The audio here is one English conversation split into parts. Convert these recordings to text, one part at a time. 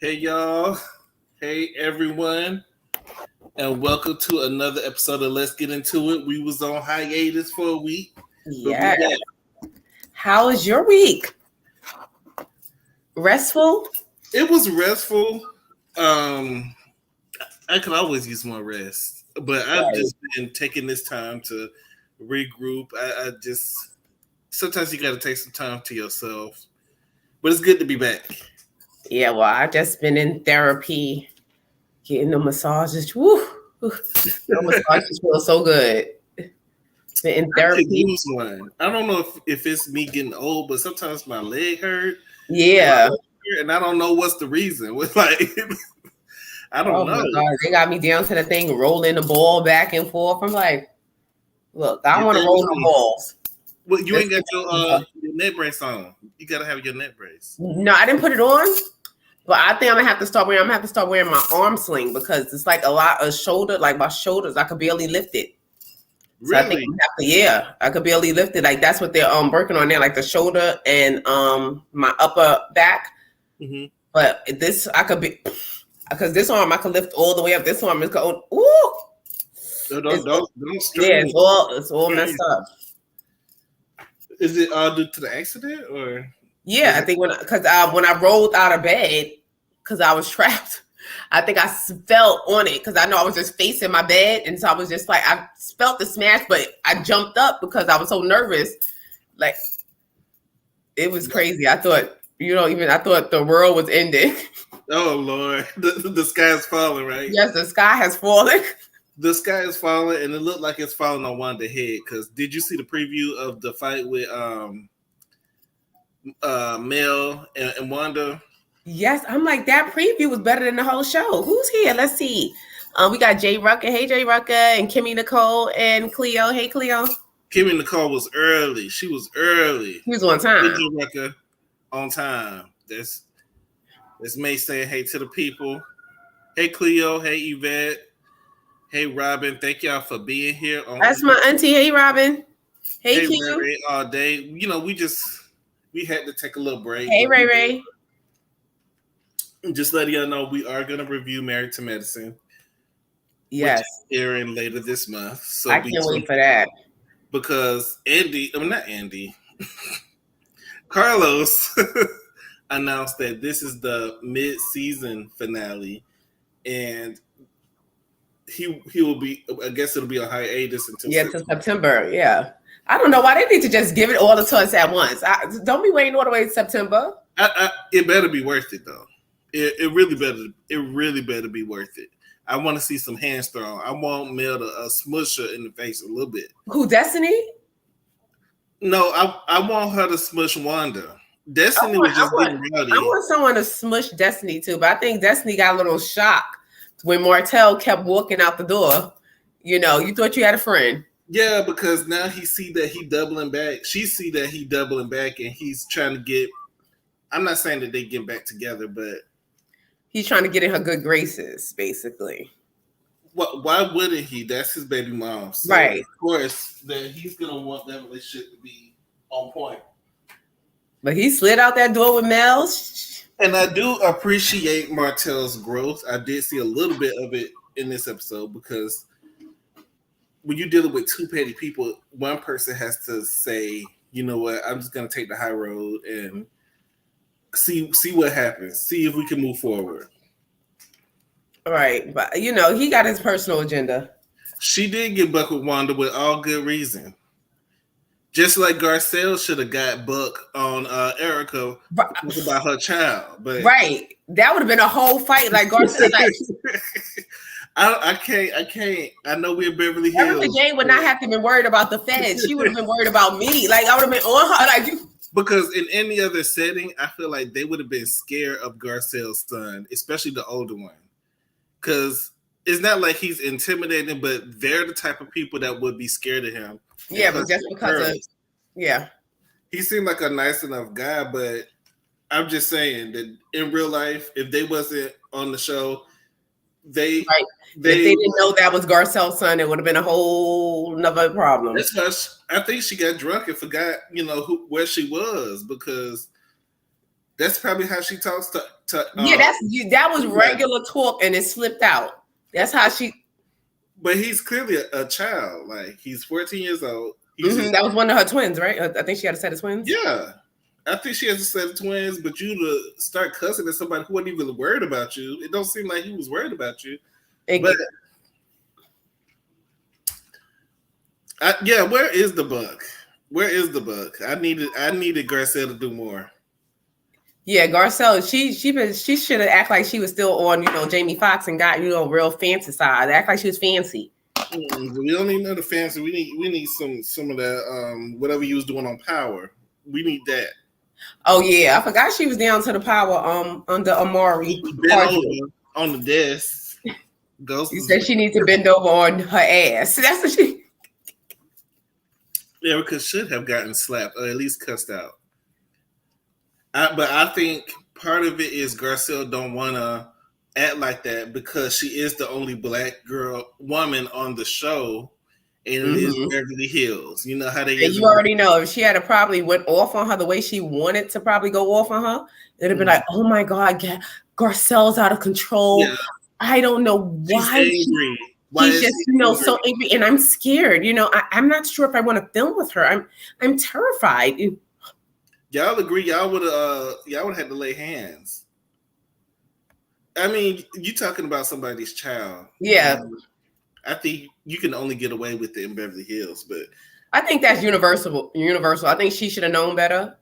Hey y'all, hey everyone, and welcome to another episode of Let's Get Into It. We was on hiatus for a week, but we Yeah. back. How was your week? Restful? It was restful. I could always use more rest, but I've Right. just been taking this time to regroup. I just sometimes you got to take some time to yourself, but it's good to be back. Yeah, well, I just been in therapy, getting the massages. Woo! The massages feel so good. Been in I could therapy. use one. I don't know if it's me getting old, but sometimes my leg hurt. Yeah. And I don't know what's the reason. With like, I don't Oh know. my God. They got me down to the thing, rolling the ball back and forth. I'm like, look, I want to roll the balls. Well, you Let's ain't got get your neck brace on. You gotta have your neck brace. No, I didn't put it on. But I think I'm gonna have to start wearing my arm sling because it's like a lot of shoulder, like my shoulders, I could barely lift it. So I think Really? I'm have to, yeah, I could barely lift it. Like that's what they're working on there, like the shoulder and my upper back. Mm-hmm. But this I could be because this arm I could lift all the way up. This arm is going, ooh, Don't strain. yeah, it's all messed up. Is it all due to the accident or? Yeah, I think when I rolled out of bed because I was trapped, I think I fell on it because I know I was just facing my bed, and so I was just like I felt the smash, but I jumped up because I was so nervous. Like it was crazy. I thought I thought the world was ending. Oh Lord, the sky is falling, right? Yes, the sky has fallen. The sky is falling, and it looked like it's falling on Wanda's head. Because did you see the preview of the fight with Mel and Wanda? Yes, I'm like that preview was better than the whole show. Who's here? Let's see. We got Jay Rucker. Hey, Jay Rucker, and Kimmy Nicole and Cleo. Hey, Cleo. Kimmy Nicole was early. She was early. He was on time. Jay Rucker on time. That's May saying hey to the people. Hey Cleo. Hey Yvette. Hey Robin. Thank y'all for being here. That's my auntie. Hey, Robin. Hey, Ray Q. Ray all day. You know, we had to take a little break. Hey, Ray Ray. Just letting y'all know we are going to review Married to Medicine. Yes. Which is airing later this month. So I can't wait for that. Because Carlos announced that this is the mid-season finale, and he will be. I guess it'll be a hiatus until September. Yeah, I don't know why they need to just give it all to us at once. Don't be waiting all the way to September. It better be worth it though. It really better be worth it. I want to see some hands thrown. I want Mel to smush her in the face a little bit. Who, Destiny? No, I want her to smush Wanda. Destiny was just getting rowdy. I want someone to smush Destiny too, but I think Destiny got a little shock when Martell kept walking out the door. You know, you thought you had a friend. Yeah, because now he see that he doubling back. She see that he doubling back, and he's trying to get. I'm not saying that they get back together, but he's trying to get in her good graces, basically. Why wouldn't he? That's his baby mom, so right? Of course, that he's gonna want that relationship to be on point. But he slid out that door with Mel. And I do appreciate Martell's growth. I did see a little bit of it in this episode because when you're dealing with two petty people, one person has to say, you know what, I'm just going to take the high road and see what happens. See if we can move forward. Right. But, he got his personal agenda. She did get bucked with Wanda with all good reason. Just like Garcelle should have got buck on Erica about her child, but right, that would have been a whole fight. Like Garcelle, I can't. I know we're Beverly Hills. Erica Jane would not have to been worried about the feds. She would have been worried about me. Like I would have been on her. Like because in any other setting, I feel like they would have been scared of Garcelle's son, especially the older one, because it's not like he's intimidating, but they're the type of people that would be scared of him. Yeah, but just because of he seemed like a nice enough guy, but I'm just saying that in real life, if they wasn't on the show, if they didn't know that was Garcelle's son, it would have been a whole nother problem. That's why I think she got drunk and forgot, where she was, because That's probably how she talks to Yeah, that was regular talk, and it slipped out. That's how she. But he's clearly a child. Like, he's 14 years old. That was one of her twins, right? I think she had a set of twins. Yeah. I think she has a set of twins, but you to start cussing at somebody who wasn't even worried about you, it don't seem like he was worried about you. But where is the buck? Where is the buck? I needed Garcelle to do more. Yeah, Garcelle, she should have act like she was still on, Jamie Foxx and got, real fancy side. Act like she was fancy. We don't need none of fancy. We need some of that whatever you was doing on Power. We need that. Oh yeah, I forgot she was down to the Power under Amari on the desk. Ghost. You said she needs to bend over on her ass. That's what she. Yeah, because should have gotten slapped or at least cussed out. But I think part of it is Garcelle don't want to act like that because she is the only black woman on the show, and it is Beverly Hills. You know how they. And you already know if she had probably went off on her the way she wanted to probably go off on her, it'd have been like, oh my God, Garcelle's out of control. Yeah. I don't know why. She's angry. She's just, so angry, and I'm scared. I'm not sure if I want to film with her. I'm terrified. Y'all agree? Y'all would have had to lay hands. I mean, you talking about somebody's child. Yeah. I think you can only get away with it in Beverly Hills, but I think that's universal. I think she should have known better.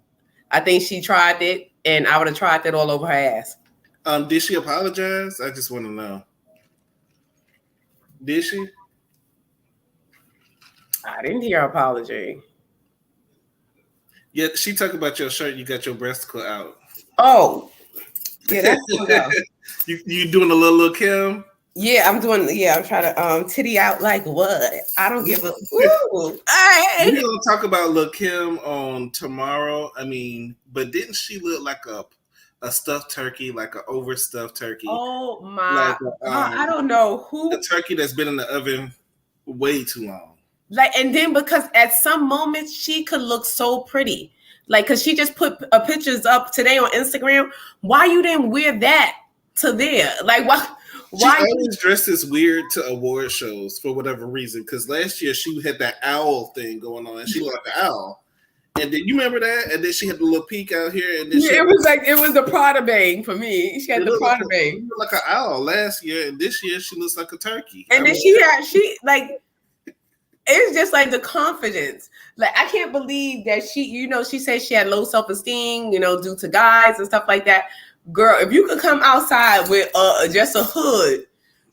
I think she tried it, and I would have tried that all over her ass. Did she apologize? I just want to know. Did she? I didn't hear her apology. Yeah, she talked about your shirt. You got your breasticle out. Oh, yeah, that's you doing a little Kim? Yeah, I'm doing. Yeah, I'm trying to titty out like what? I don't give a. We're gonna talk about Lil' Kim on tomorrow. I mean, but didn't she look like a stuffed turkey, like an overstuffed turkey? Oh my! I don't know who. A turkey that's been in the oven way too long. Like, and then because at some moments she could look so pretty, like, cause she just put pictures up today on Instagram. Why you didn't wear that to there? Like, why? She always dresses weird to award shows for whatever reason. Because last year she had that owl thing going on, and she looked like an owl. And then you remember that? And then she had the little peak out here. And then it was the Prada bang for me. She had the Prada bang. She looked like an owl last year, and this year she looks like a turkey. And then it's just like the confidence. Like, I can't believe that she said she had low self-esteem, due to guys and stuff like that. Girl, if you could come outside with just a hood,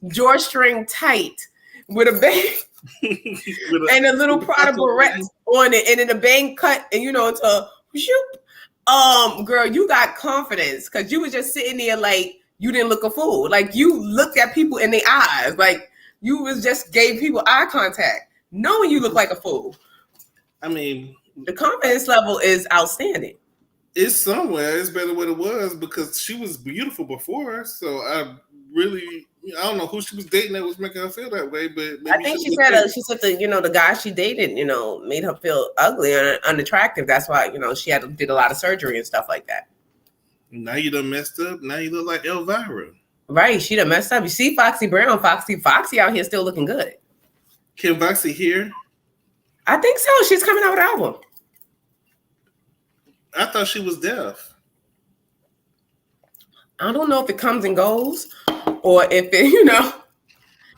drawstring tight, with a bang and a little Prada barrette on it, and then a bang cut, and it's a whoop. Girl, you got confidence because you was just sitting there like you didn't look a fool. Like, you looked at people in their eyes, like you was just gave people eye contact, knowing you look like a fool. I mean, the confidence level is outstanding. It's somewhere. It's better what it was because she was beautiful before. So I don't know who she was dating that was making her feel that way. But maybe I think she said the guy she dated, made her feel ugly and unattractive. That's why she did a lot of surgery and stuff like that. Now you done messed up. Now you look like Elvira. Right, she done messed up. You see Foxy Brown, Foxy out here still looking good. Can Foxy hear? I think so. She's coming out with an album. I thought she was deaf. I don't know if it comes and goes or if it,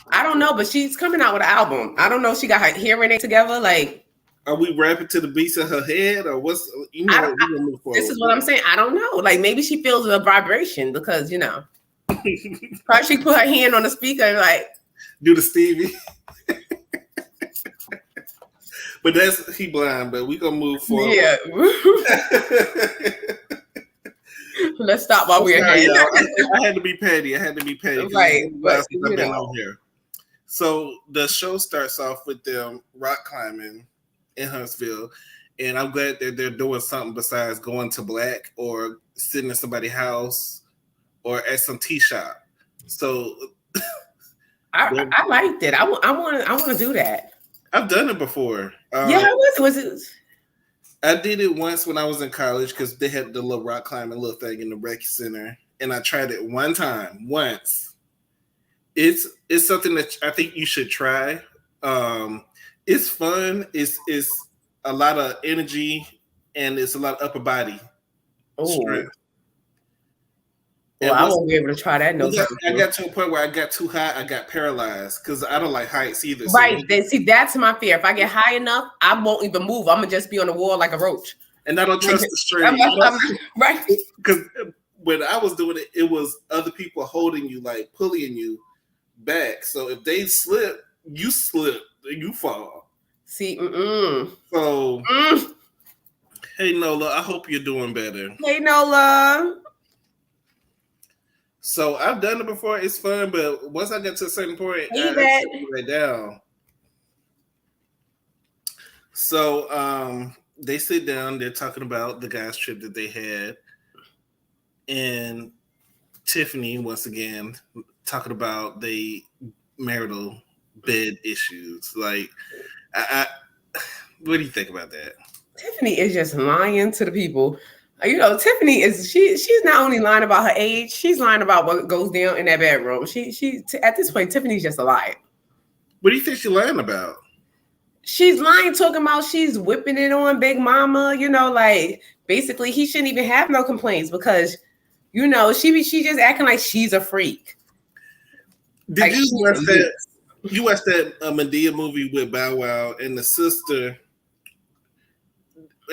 I don't know, but she's coming out with an album. I don't know if she got her hearing aid together. Like, are we rapping to the beats of her head or what's, this is what I'm saying. I don't know. Like, maybe she feels a vibration because, probably she put her hand on the speaker and like. Do the Stevie. But he blind, but we gonna move forward. Yeah. Let's stop while we're here. I had to be petty. Right. But, I've been on here. So the show starts off with them rock climbing in Huntsville. And I'm glad that they're doing something besides going to Black or sitting in somebody's house or at some tea shop. So I liked it. I want to do that. I've done it before. Yeah, was it? I did it once when I was in college because they had the little rock climbing little thing in the rec center, and I tried it once. It's something that I think you should try. It's fun. It's a lot of energy, and it's a lot of upper body Oh, strength. well, And I once won't be able to try that. No, I got to a point where I got too high, I got paralyzed because I don't like heights either. right. Then see, that's my fear. If I get high enough, I won't even move. I'm gonna just be on the wall like a roach. And I don't trust the strength. Right. Because when I was doing it, it was other people holding you, like pulling you back. So if they slip, and you fall. See, So hey Nola, I hope you're doing better. Hey Nola. So I've done it before. It's fun, but once I get to a certain point, I sit right down. So they sit down. They're talking about the guys' trip that they had, and Tiffany once again talking about the marital bed issues. Like, what do you think about that? Tiffany is just lying to the people. You know, Tiffany is she's not only lying about her age, she's lying about what goes down in that bedroom. She at this point, Tiffany's just a liar. What do you think she's lying about? She's lying, talking about she's whipping it on Big Mama. You know, like basically he shouldn't even have no complaints because, you know, she just acting like she's a freak. Did like, you watch that? You watched that Madea movie with Bow Wow and the sister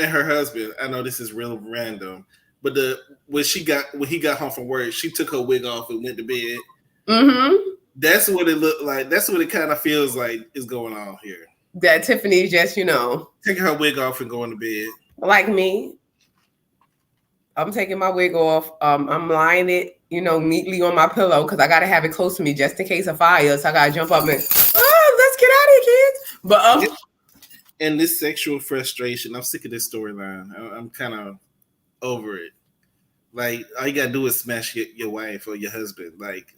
and her husband. I know this is real random, but when he got home from work, she took her wig off and went to bed. Mm-hmm. That's what it looked like. That's what it kind of feels like is going on here. That Tiffany's just, you know, taking her wig off and going to bed. Like me, I'm taking my wig off. I'm lying it, you know, neatly on my pillow because I gotta have it close to me just in case of fire. So I gotta jump up and let's get out of here, kids. But and this sexual frustration, I'm sick of this storyline. I'm kind of over it. Like all you gotta do is smash your wife or your husband. Like,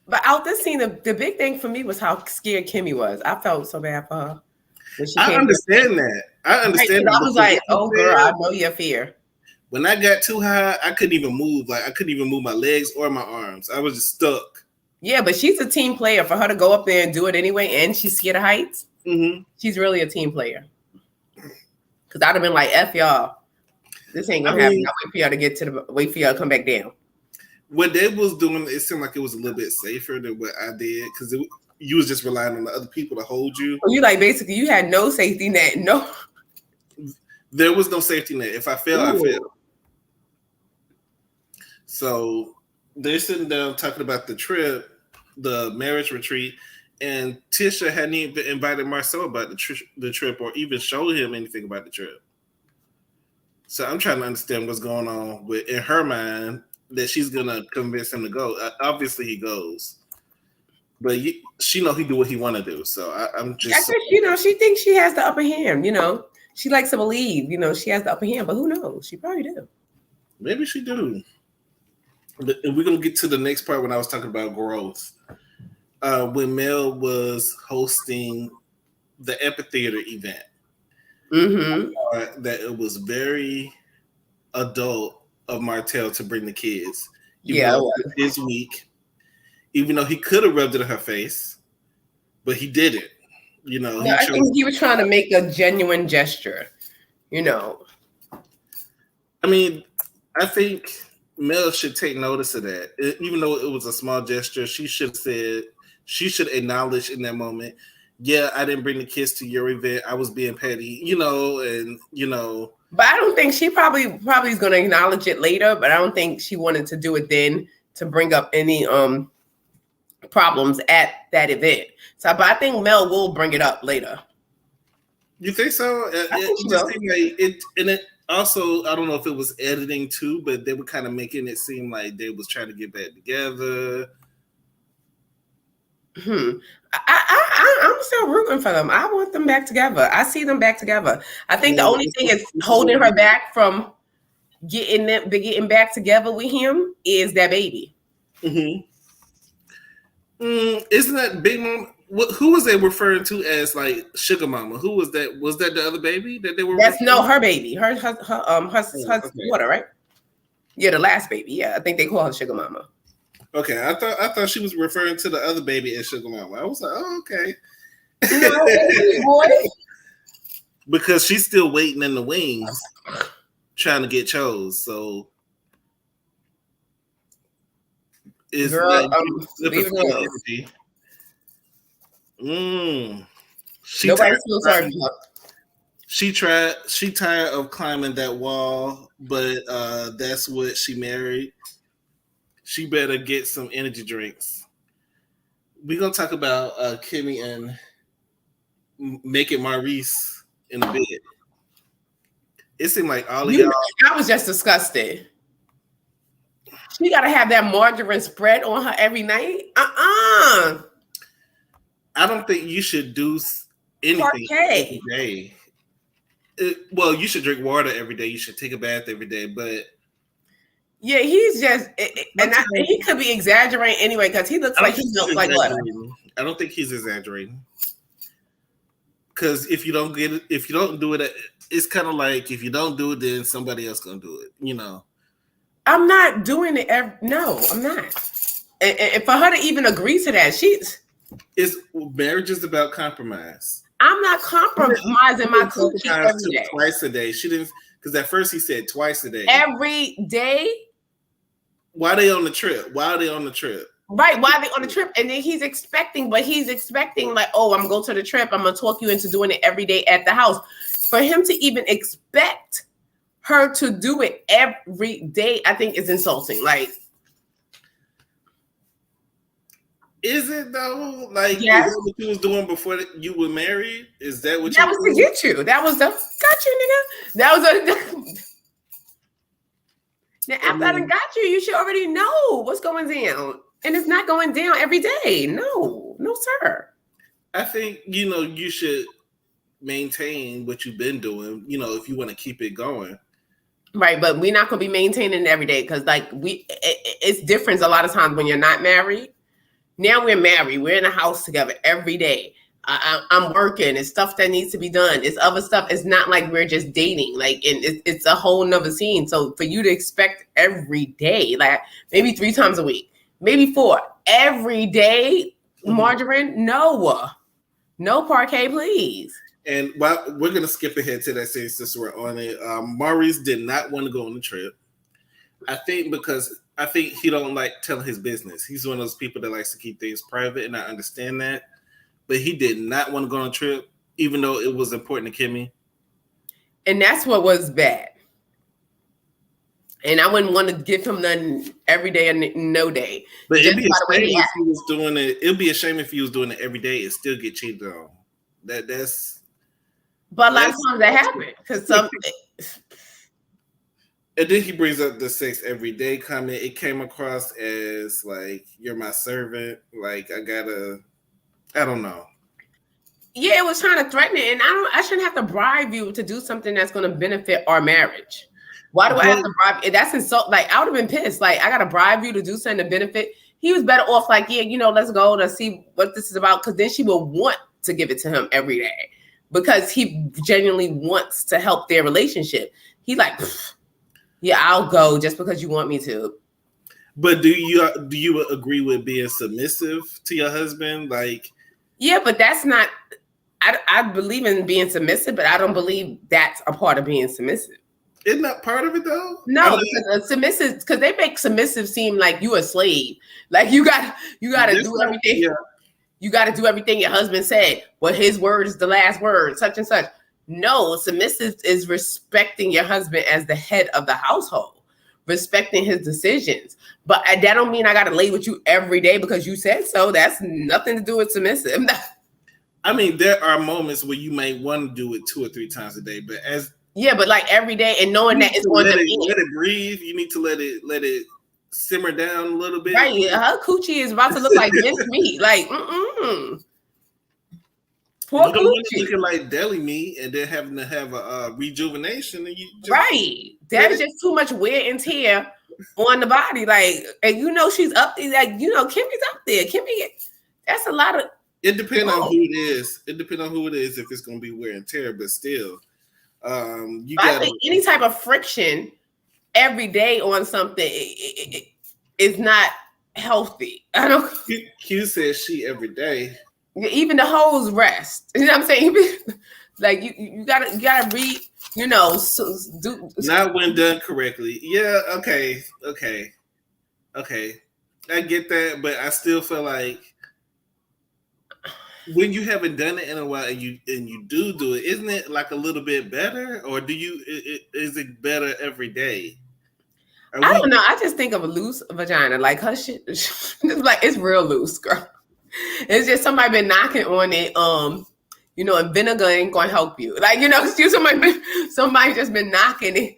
but out this scene, the big thing for me was how scared Kimmy was. I felt so bad for her. I understand that. I understand. Right, I was like, oh girl, I know your fear. When I got too high, I couldn't even move. Like I couldn't even move my legs or my arms. I was just stuck. Yeah, but she's a team player. For her to go up there and do it anyway, and she's scared of heights. Mm-hmm. She's really a team player. Because I'd have been like, F y'all. This ain't gonna happen. Wait for y'all to come back down. What they was doing, it seemed like it was a little bit safer than what I did because you was just relying on the other people to hold you. So you like basically you had no safety net. No, there was no safety net. If I fell, I fell. So they're sitting down talking about the trip, the marriage retreat, and Tisha hadn't even invited Marcel about the trip or even showed him anything about the trip. So I'm trying to understand what's going on in her mind that she's gonna convince him to go. Obviously, he goes, but she know he do what he want to do. So I'm just. I guess, she thinks she has the upper hand. You know, she likes to believe. You know, she has the upper hand, but who knows? She probably do. Maybe she do. And we're gonna get to the next part when I was talking about growth. When Mel was hosting the amphitheater event, that it was very adult of Martell to bring the kids. His week, even though he could have rubbed it in her face, but he didn't. You know, I think he was trying to make a genuine gesture. You know, I mean, I think Mel should take notice of that. Even though it was a small gesture, she should acknowledge in that moment, yeah, I didn't bring the kids to your event. I was being petty, But I don't think she probably is going to acknowledge it later, but I don't think she wanted to do it then to bring up any problems at that event. So, but I think Mel will bring it up later. You think so? It just seemed like it, and it also, I don't know if it was editing too, but they were kind of making it seem like they was trying to get back together. I'm still rooting for them. I want them back together. I see them back together. I think the only thing is holding her back from getting back together with him is that baby. Mm-hmm. Isn't that Big Mama? who was they referring to as like sugar mama? Who was that? Was that the other baby that they were? That's her baby, her Okay. daughter, right? Yeah, the last baby. Yeah, I think they call her sugar mama. Okay, I thought she was referring to the other baby as sugar mama. I was like, oh, okay. No, boy. Because she's still waiting in the wings, trying to get chose. So it's Girl, leave it alone. She Nobody feels sorry. She tired of climbing that wall, but that's what she married. She better get some energy drinks. We're gonna talk about Kimmy and making Maurice in the bed. It seemed like all of y'all. I was just disgusted. She gotta have that margarine spread on her every night. I don't think you should do anything every day. Well, you should drink water every day. You should take a bath every day, but yeah, he's just, he could be exaggerating anyway because he looks like he looks like butter. I don't think he's exaggerating. Because if you don't do it, it's kind of like if you don't do it, then somebody else gonna do it. You know. I'm not doing it. No, I'm not. And for her to even agree to that, marriage is about compromise. I'm not compromising my coochie every day. Twice a day. She didn't, because at first he said twice a day. Every day. Why are they on the trip? Right, why are they on the trip? And then he's expecting like, oh, I'm going to the trip. I'm going to talk you into doing it every day at the house. For him to even expect her to do it every day, I think is insulting. Like, is it though? Like, yes. Is that what you was doing before you were married? Is that what that was to get you? That was the got you, nigga. That was now after I done got you, you should already know what's going down. And it's not going down every day. No, sir. I think, you should maintain what you've been doing, if you want to keep it going. Right, but we're not going to be maintaining it every day because, like, it's different a lot of times when you're not married. Now we're married. We're in a house together every day. I'm working. It's stuff that needs to be done. It's other stuff. It's not like we're just dating. Like, and it's a whole nother scene. So for you to expect every day, like maybe 3 times a week, maybe 4 every day, margarine, no parquet, please. And we're going to skip ahead to that scene since we're on it. Maurice did not want to go on the trip. I think he don't like telling his business. He's one of those people that likes to keep things private, and I understand that. But he did not want to go on a trip, even though it was important to Kimmy. And that's what was bad. And I wouldn't want to give him none every day and no day. But it'd be a shame if he was doing it. It'd be a shame if he was doing it every day and still get cheated on. That's. But a lot of times that happens because some. And then he brings up the sex every day comment. It came across as like, you're my servant. Like, I don't know. Yeah, it was trying to threaten it. And I shouldn't have to bribe you to do something that's going to benefit our marriage. Why do I have to bribe you? That's insult. Like, I would have been pissed. Like, I got to bribe you to do something to benefit. He was better off like, yeah, let's go to see what this is about. Because then she will want to give it to him every day. Because he genuinely wants to help their relationship. He like, yeah, I'll go just because you want me to. But do you agree with being submissive to your husband? Like, yeah, but that's not. I believe in being submissive, but I don't believe that's a part of being submissive. Isn't that part of it though? No, because submissive, because they make submissive seem like you a slave. Like you got to do everything. Yeah. You got to do everything your husband said. Well, his word is the last word, such and such. No, submissive is respecting your husband as the head of the household, respecting his decisions. But that don't mean I got to lay with you every day because you said so. That's nothing to do with submissive. I mean, there are moments where you may want to do it 2 or 3 times a day, but but like every day and knowing that it's going to let it breathe. You need to let it simmer down a little bit. Right, her coochie is about to look like minced meat. Like, Poor coochie. Looking like deli meat and then having to have a rejuvenation. And right. That is just too much wear and tear on the body. Like, and she's up there. Like, Kimmy's up there. Kimmy, that's a lot of. It depends on who it is. It depends on who it is if it's going to be wear and tear. But still, you got. I think any type of friction every day on something is not healthy. I don't. Q says she every day. Even the hoes rest. You know what I'm saying? Like you gotta read. You know, do not when done correctly. Yeah. Okay. I get that, but I still feel like when you haven't done it in a while and you do it, isn't it like a little bit better, or is it better every day? I don't know. I just think of a loose vagina, like her shit. It's like it's real loose, girl. It's just somebody been knocking on it. You know, and vinegar ain't gonna help you. Like, you know, somebody just been knocking it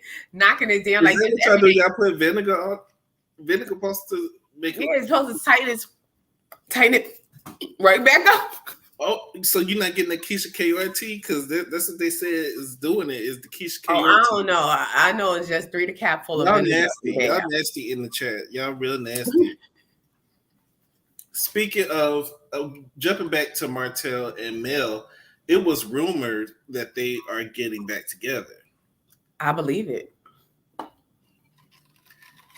down. Like, y'all put vinegar on? Vinegar supposed to make it. Yeah, it's supposed to tighten it right back up. Oh, so you're not getting the Keisha KRT? Because that's what they said is doing it, is the Keisha KRT. Oh, I don't know. I know it's just 3 to cap full of vinegar. Y'all nasty in the chat. Y'all real nasty. Speaking of jumping back to Martell and Mel, it was rumored that they are getting back together. I believe it.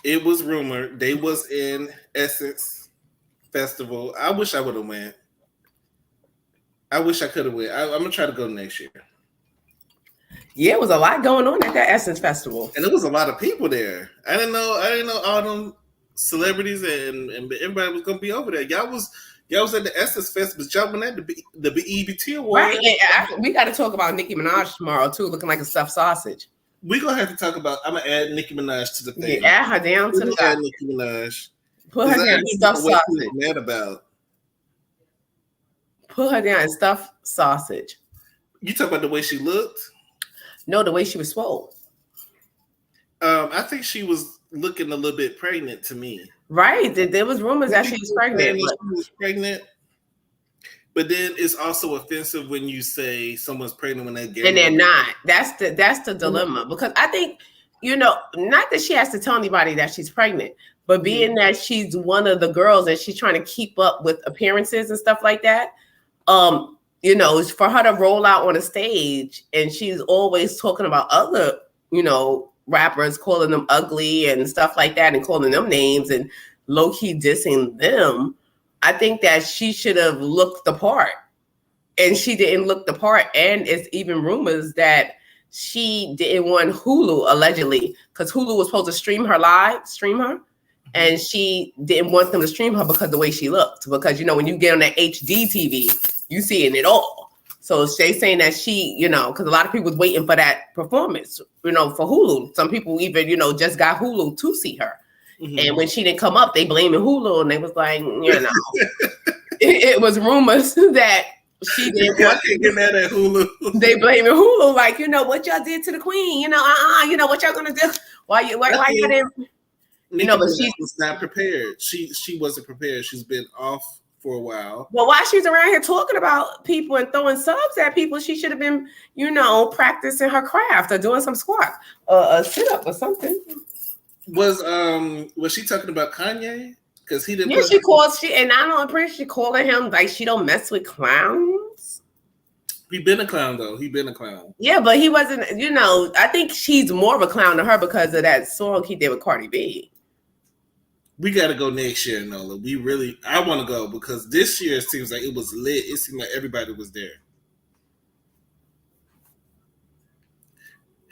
It was rumored. They was in Essence Festival. I wish I would have went. I wish I could have went. I'm gonna try to go next year. Yeah, it was a lot going on at that Essence Festival, and there was a lot of people there. I didn't know all them celebrities and everybody was gonna be over there. Y'all was at the Essence Festival, but y'all went at the BET Awards. Right? Yeah, we got to talk about Nicki Minaj tomorrow too, looking like a stuffed sausage. We're gonna have to talk about. I'm gonna add Nicki Minaj to the thing. Yeah, add her down to the top. Nicki Minaj. Put her down in stuffed sausage. Mad about. Put her down in stuffed sausage. You talk about the way she looked? No, the way she was swole. I think she was looking a little bit pregnant to me. Right. There was rumors that she was pregnant. She was pregnant. But then it's also offensive when you say someone's pregnant when they're gay. And they're not. That's the dilemma. Because I think, you know, not that she has to tell anybody that she's pregnant, but being that she's one of the girls and she's trying to keep up with appearances and stuff like that, you know, for her to roll out on a stage and she's always talking about other, you know, rappers, calling them ugly and stuff like that and calling them names and low-key dissing them, I think that she should have looked the part. And she didn't look the part. And it's even rumors that she didn't want Hulu, allegedly, because Hulu was supposed to stream her. And she didn't want them to stream her because of the way she looked. Because, you know, when you get on that HD TV, you see it all. So they saying that she, you know, because a lot of people was waiting for that performance, you know, for Hulu. Some people even, you know, just got Hulu to see her. Mm-hmm. And when she didn't come up, they blaming Hulu. And they was like, you know, it was rumors that she didn't want to get mad at Hulu. They blaming Hulu, like, you know, what y'all did to the queen, you know, you know, what y'all gonna do? Why you didn't? You know, but she was not prepared. She wasn't prepared. She's been off for a while. Well, while she's around here talking about people and throwing subs at people, she should have been, you know, practicing her craft or doing some squats or a sit up or something. Was she talking about Kanye? Because he didn't. Yeah, and I don't appreciate she calling him like she don't mess with clowns. He been a clown though. He been a clown. Yeah, but he wasn't. You know, I think she's more of a clown to her because of that song he did with Cardi B. We got to go next year, Nola. I want to go because this year it seems like it was lit. It seemed like everybody was there.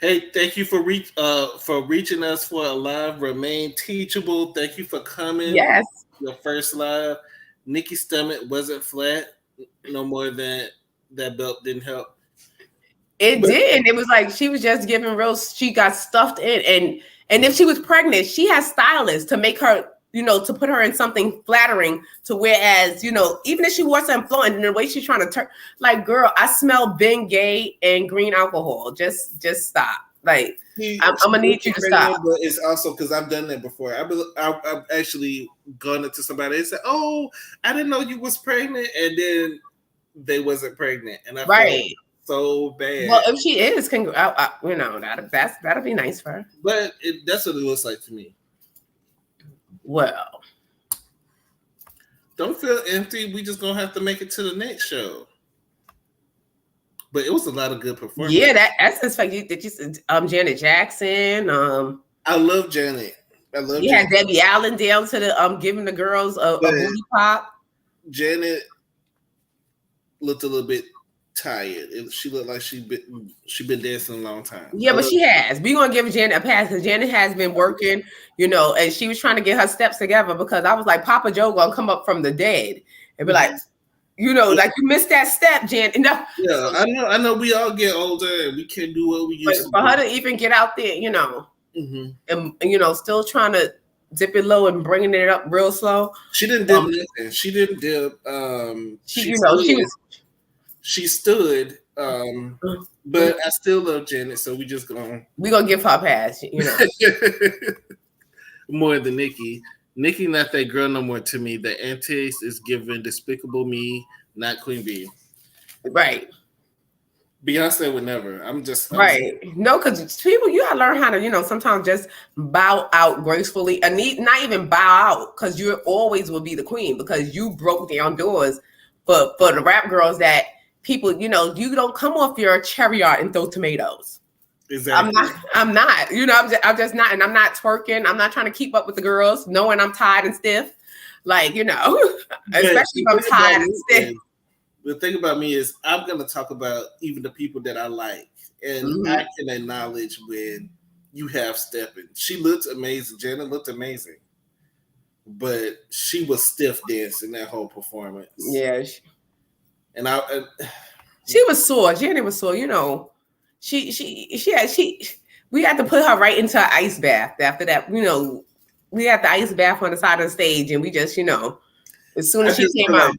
Hey, thank you for reaching us for a live. Remain teachable. Thank you for coming. Yes. Your first live. Nikki's stomach wasn't flat. No more than that belt didn't help. It did. It was like she was just giving real. She got stuffed in, and if she was pregnant, she has stylists to make her, you know, to put her in something flattering. To whereas, you know, even if she wasn't flowing, in the way she's trying to turn, like, girl, I smell Bengay and green alcohol. Just stop. Like, I'm gonna need you to stop. But it's also because I've done that before. I've actually gone into somebody and said, "Oh, I didn't know you was pregnant," and then they wasn't pregnant, and I felt so bad. Well, if she is, you know, that'll be nice for her. But that's what it looks like to me. Well, Don't feel empty. We just gonna have to make it to the next show. But it was a lot of good performances. Yeah, that's just like Janet Jackson. I love Janet. I love. You had Debbie Allen down to the giving the girls a booty pop. Janet looked a little bit tired. She looked like she been dancing a long time. Yeah, but she has. We're gonna give Janet a pass because Janet has been working, and she was trying to get her steps together because I was like, Papa Joe gonna come up from the dead and be like, like you missed that step, Janet. No. Yeah, I know. We all get older and we can't do what we used to. For her to even get out there, and still trying to dip it low and bringing it up real slow. She didn't dip nothing. She didn't dip. She stood. But I still love Janet, so we gonna give her a pass. More than Nikki. Nikki not that girl no more to me. The antics is giving Despicable Me, not Queen Bee. Right. Beyonce would never. Right. No, because people, you gotta learn how to, sometimes just bow out gracefully and not even bow out because you always will be the queen because you broke down doors for the rap girls that people, you don't come off your chariot and throw tomatoes. Exactly. I'm not. I'm just not, and I'm not twerking. I'm not trying to keep up with the girls, knowing I'm tired and stiff. Like, especially if I'm tired and stiff. The thing about me is I'm going to talk about even the people that I like. And I can acknowledge when you have stepping. She looked amazing. Janet looked amazing. But she was stiff dancing that whole performance. Yeah. She was sore. Janet was sore, we had to put her right into an ice bath after that. We had the ice bath on the side of the stage and we just, as soon as she came out.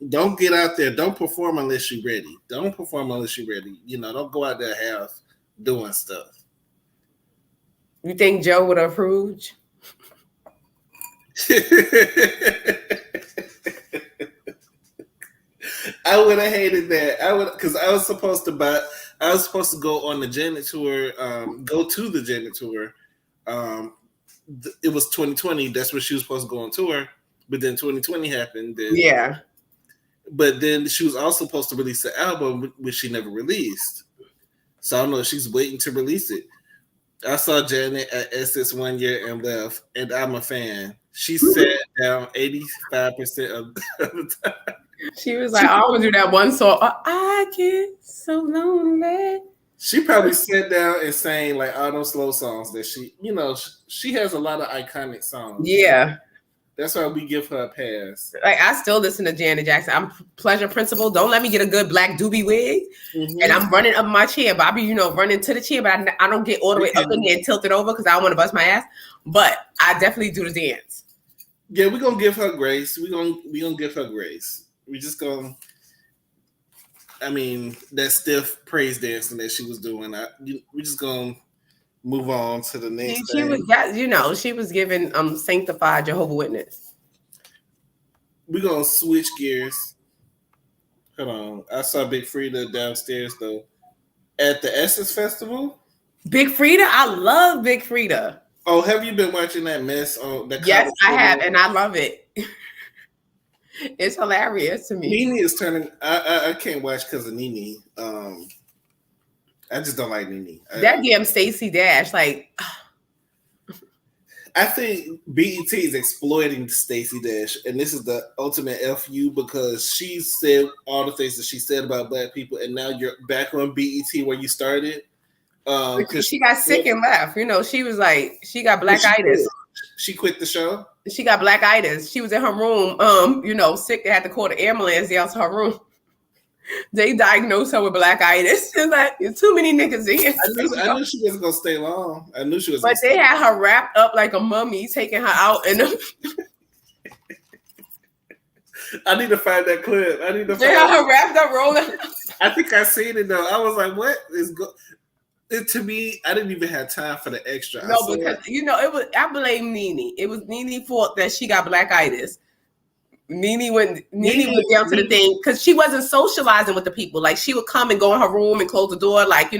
Don't get out there. Don't perform unless you're ready. Don't go out there half doing stuff. You think Joe would have approved? I would have hated that. Because I was supposed to go on the Janet tour, go to the Janet tour. It was 2020. That's when she was supposed to go on tour. But then 2020 happened. Yeah. But then she was also supposed to release the album, which she never released. So I don't know if she's waiting to release it. I saw Janet at Essence one year and left, and I'm a fan. She sat down 85% of the time. She was like, I want to do that one song. I get so lonely. She probably sat down and sang like all those slow songs that she has a lot of iconic songs. Yeah. That's why we give her a pass. Like I still listen to Janet Jackson. I'm Pleasure Principle. Don't let me get a good black doobie wig. And I'm running up my chair. But I be, running to the chair, but I don't get all the way up in there and tilt it over because I don't want to bust my ass. But I definitely do the dance. Yeah, we're gonna give her grace. We're gonna give her grace. We just gonna. I mean, that stiff praise dancing that she was doing. We just gonna move on to the next. She was given sanctified Jehovah's Witness. We're gonna switch gears. Hold on, I saw Big Frida downstairs though at the Essence Festival. Big Frida, I love Big Frida. Oh, have you been watching that mess on that? Yes, I have, and I love it. It's hilarious to me. Nene is turning. I can't watch because of Nene. I just don't like Nene. That damn Stacey Dash, like. I think BET is exploiting Stacey Dash, and this is the ultimate FU because she said all the things that she said about Black people, and now you're back on BET where you started. Because she got sick and left. She was like, she got black-itis. She quit the show? She got black-itis. She was in her room, sick. They had to call the ambulance down to her room. They diagnosed her with black-itis. It's like, there's too many niggas in. I knew she wasn't going to stay long. I knew she was. But they had her wrapped up like a mummy, taking her out. And I need to find that clip. They had her wrapped up, rolling. I think I seen it, though. I was like, what is going to me, I didn't even have time for the extra. No, because I blame Nene. It was Nene's fault that she got black-itis. Nene went down to the thing because she wasn't socializing with the people. Like she would come and go in her room and close the door. Like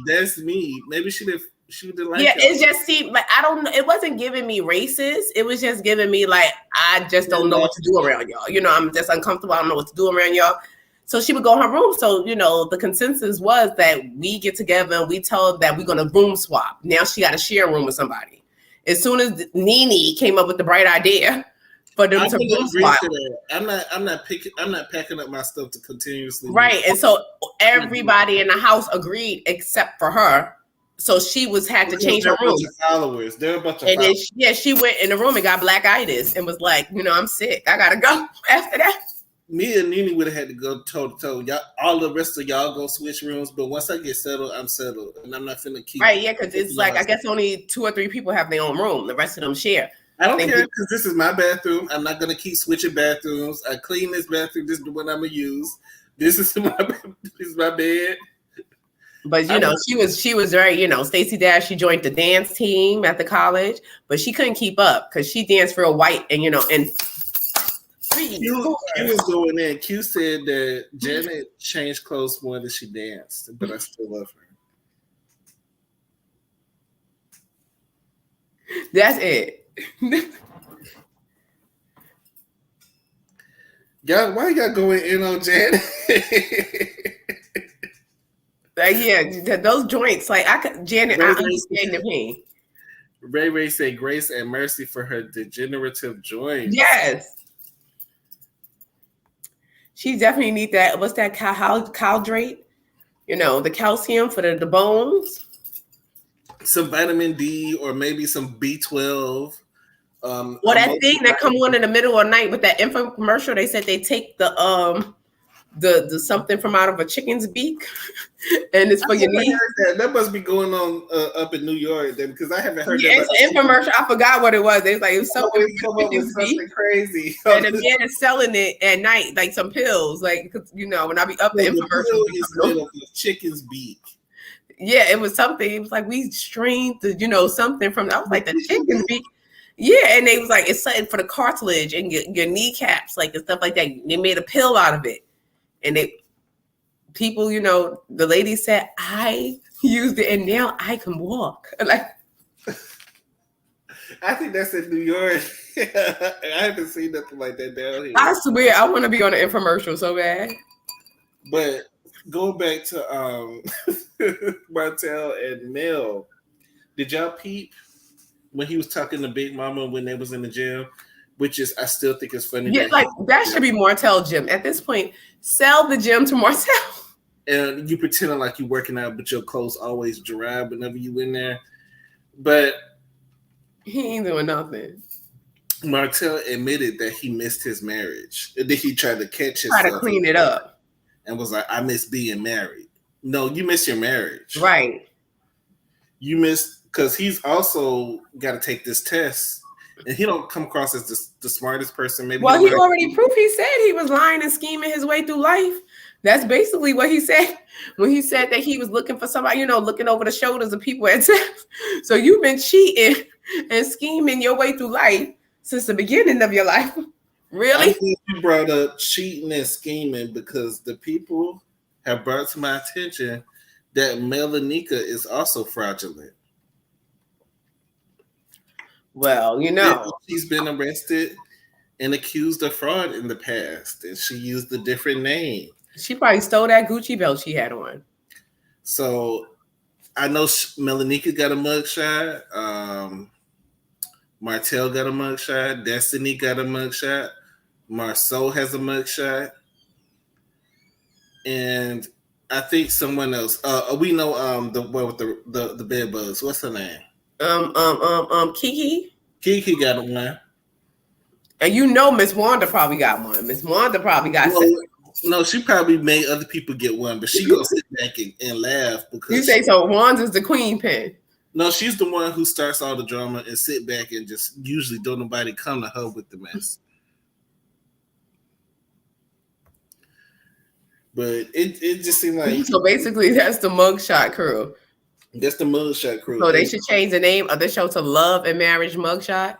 That's me. Maybe she didn't She didn't like yeah, y'all. it just seemed like I don't know. It wasn't giving me racist. It was just giving me like I just don't know what to do around y'all. You know, I'm just uncomfortable. I don't know what to do around y'all. So she would go in her room. So, you know, the consensus was that we get together and we tell her that we're going to room swap. Now she got to share a room with somebody. As soon as Nene came up with the bright idea for them to room swap. I'm not packing up my stuff to continuously. Right. And so everybody in the house agreed except for her. So she had to change her room. Followers. They're a bunch of and followers. Then, she went in the room and got black-itis and was like, you know, I'm sick. I got to go after that. Me and Nene would have had to go toe to toe. Y'all, all the rest of y'all go switch rooms, but once I get settled, I'm settled, and I'm not finna keep. Right, yeah, because it's like I guess only 2 or 3 people have their own room. The rest of them share. I don't care because this is my bathroom. I'm not gonna keep switching bathrooms. I clean this bathroom. This is the one I'm gonna use. This is my bed. But you know, she was very, you know, Stacey Dash. She joined the dance team at the college, but she couldn't keep up because she danced real white and you know and. Q was going in. Q said that Janet changed clothes more than she danced, but I still love her. That's it. Y'all, why y'all going in on Janet? Yeah, those joints. Like Janet, I understand the pain. Ray said grace and mercy for her degenerative joints. Yes. She definitely need that. What's that? Caldrate? You know, the calcium for the bones. Some vitamin D or maybe some B12. Well, that thing that come on in the middle of the night with that infomercial, they said they take the something from out of a chicken's beak, and it's for your knee. That must be going on up in New York then, because I haven't heard. Yeah, it's an infomercial. I forgot what it was. It was like it was something, something crazy. And the man is selling it at night, like some pills, like cause, you know, when I be up the infomercial, is made of a chicken's beak. Yeah, it was something. It was like we strained the, you know, something from. I was like the chicken's beak. Yeah, and they was like it's something for the cartilage and your kneecaps, like and stuff like that. They made a pill out of it, and people, you know, the lady said I used it and now I can walk. Like, I think that's in New York. I haven't seen nothing like that down here. I swear, I want to be on an infomercial so bad. But going back to Martell and Mel, did y'all peep when he was talking to Big Mama when they was in the jail? Which is, I still think it's funny. Yeah, like that should be Martell gym. At this point, sell the gym to Martell. And you pretending like you're working out, but your clothes always dry whenever you in there. But he ain't doing nothing. Martell admitted that he missed his marriage. That he tried to catch himself. Try to clean it up. And was like, I miss being married. No, you miss your marriage. Right. You miss, because he's also got to take this test. And he don't come across as the smartest person. Maybe. Well, he already proved. He said he was lying and scheming his way through life. That's basically what he said when he said that he was looking for somebody, you know, looking over the shoulders of people at times. So you've been cheating and scheming your way through life since the beginning of your life. Really? I think you brought up cheating and scheming because the people have brought to my attention that Melanika is also fraudulent. Well, you know, she's been arrested and accused of fraud in the past, and she used a different name. She probably stole that Gucci belt she had on. So I know Melanika got a mugshot. Martell got a mugshot. Destiny got a mugshot. Marceau has a mugshot. And I think someone else. We know the one with the bed bugs. What's her name? Kiki. Kiki got one. And you know Miss Wanda probably got one. Miss Wanda probably got no, she probably made other people get one, but she gonna sit back and laugh because you say so. Wanda's the queen pin. No, she's the one who starts all the drama and sit back and just usually don't nobody come to her with the mess. But it just seemed like so basically that's the mugshot crew. That's the mugshot crew. So they should change the name of the show to Love and Marriage Mugshot.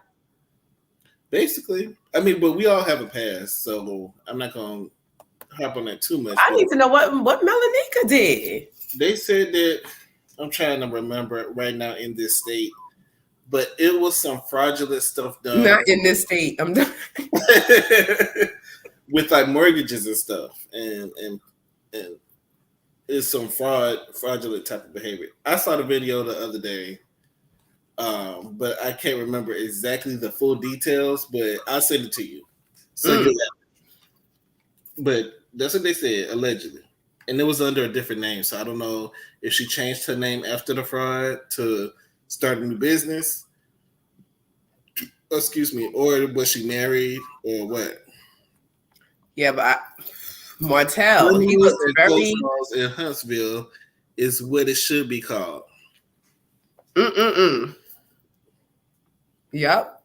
Basically, I mean, but we all have a past, so I'm not gonna hop on that too much. I need to know what Melanika did. They said that I'm trying to remember it right now in this state, but it was some fraudulent stuff done Not in this state. I'm done. with like mortgages and stuff, and it's some fraudulent type of behavior. I saw the video the other day, but I can't remember exactly the full details. But I'll send it to you. So you, but that's what they said allegedly, and it was under a different name. So I don't know if she changed her name after the fraud to start a new business. Excuse me, or was she married or what? Yeah, but Martell, he was very in Huntsville is what it should be called. Yep.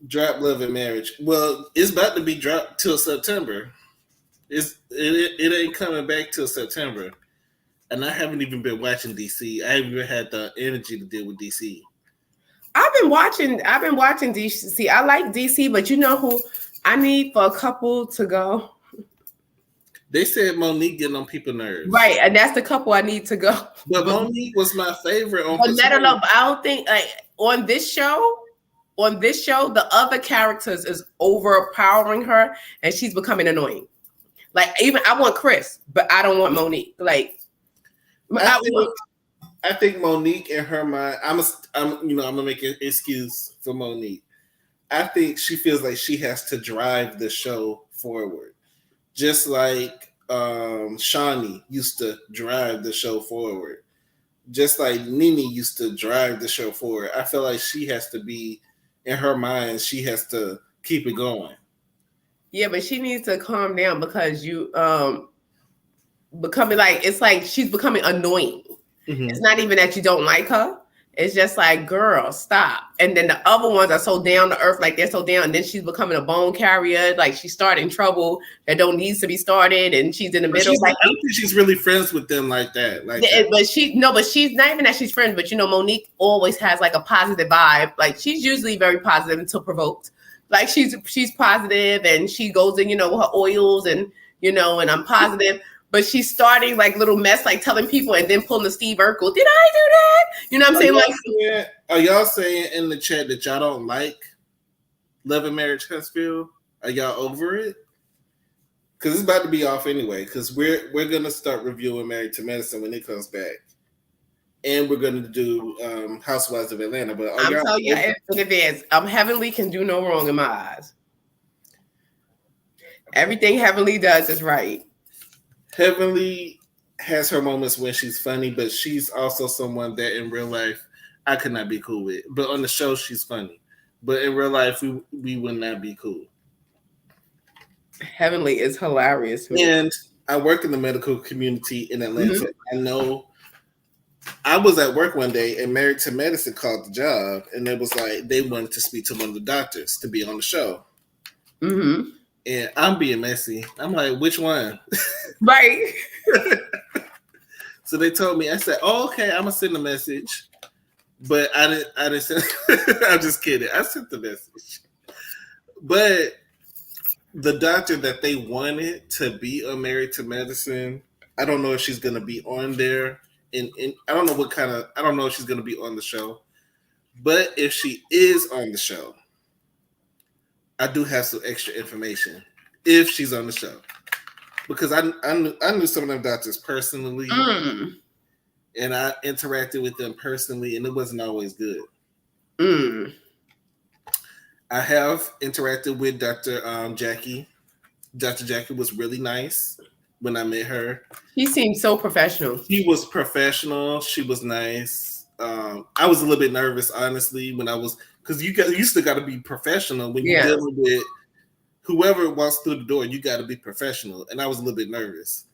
Drop Love and Marriage. Well, it's about to be dropped till September. It ain't coming back till September. And I haven't even been watching DC. I haven't even had the energy to deal with DC. I've been watching DC. I like DC, but you know who I need for a couple to go? They said Monique getting on people's nerves. Right, and that's the couple I need to go. But Monique was my favorite on but I don't think like on this show, the other characters is overpowering her and she's becoming annoying. Like even I want Chris, but I don't want Monique. Like I think Monique in her mind, I'm gonna make an excuse for Monique. I think she feels like she has to drive the show forward. Just like Shawnee used to drive the show forward. Just like Nene used to drive the show forward. I feel like she has to be, in her mind, she has to keep it going. Yeah, but she needs to calm down because you becoming like, it's like she's becoming annoying. Mm-hmm. It's not even that you don't like her. It's just like, girl, stop. And then the other ones are so down to earth, like they're so down. And then she's becoming a bone carrier. Like she's starting trouble that don't need to be started. And she's in the middle. I don't think she's really friends with them like that. But she's not even that she's friends. But you know, Monique always has like a positive vibe. Like she's usually very positive until provoked. Like she's positive and she goes in, with her oils and, and I'm positive. But she's starting like little mess, like telling people and then pulling the Steve Urkel. Did I do that? You know what I'm saying? Are y'all saying in the chat that y'all don't like Love and Marriage Huntsville? Are y'all over it? Because it's about to be off anyway. Because we're gonna start reviewing Married to Medicine when it comes back, and we're gonna do Housewives of Atlanta. But I'm telling you in advance, Heavenly can do no wrong in my eyes. Everything Heavenly does is right. Heavenly has her moments when she's funny, but she's also someone that in real life I could not be cool with. But on the show, she's funny. But in real life, we would not be cool. Heavenly is hilarious. And I work in the medical community in Atlanta. Mm-hmm. I know I was at work one day and Married to Medicine called the job, and it was like they wanted to speak to one of the doctors to be on the show. Mm-hmm. And I'm being messy. I'm like, which one? Right. So they told me, I said, oh, okay, I'm going to send a message. But I didn't send, I'm just kidding. I sent the message. But the doctor that they wanted to be on Married to Medicine, I don't know if she's going to be on there. And I don't know I don't know if she's going to be on the show. But if she is on the show, I do have some extra information if she's on the show, because I knew some of them doctors personally, and I interacted with them personally, and it wasn't always good. I have interacted with Dr. Jackie. Dr. Jackie was really nice when I met her. He seemed so professional. He was professional. She was nice. I was a little bit nervous, honestly, when I was. Because you still got to be professional when you're dealing with whoever walks through the door. You got to be professional, and I was a little bit nervous.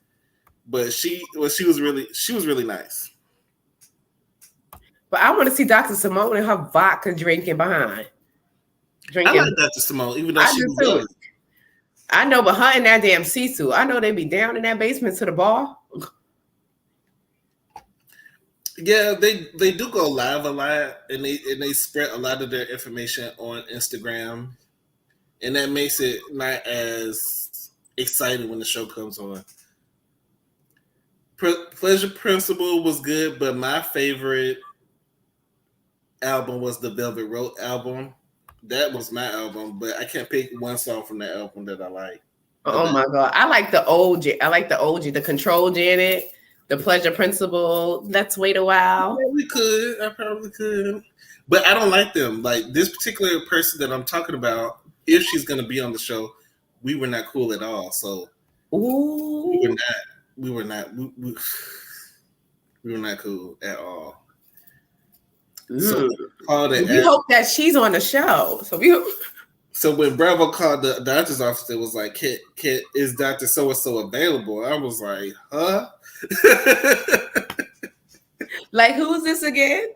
But she was really nice. But I want to see Dr. Simone and her vodka drinking behind. I like Dr. Simone, even though she was young. I know, but her and that damn Sisu, I know they be down in that basement to the bar. Yeah, they do go live a lot, and they spread a lot of their information on Instagram, and that makes it not as exciting when the show comes on. Pleasure Principle was good, but my favorite album was the Velvet Rope album. That was my album, but I can't pick one song from that album that I like. Oh my God. I like the OG. I like the OG, the Control Janet, the Pleasure Principle. Let's wait a while. I probably could. But I don't like them. Like this particular person that I'm talking about, if she's gonna be on the show, we were not cool at all. So Ooh. we were not cool at all. So we hope that she's on the show. So when Bravo called the doctor's office, it was like, is Dr. So-and-so available? I was like, huh? Like, who is this again?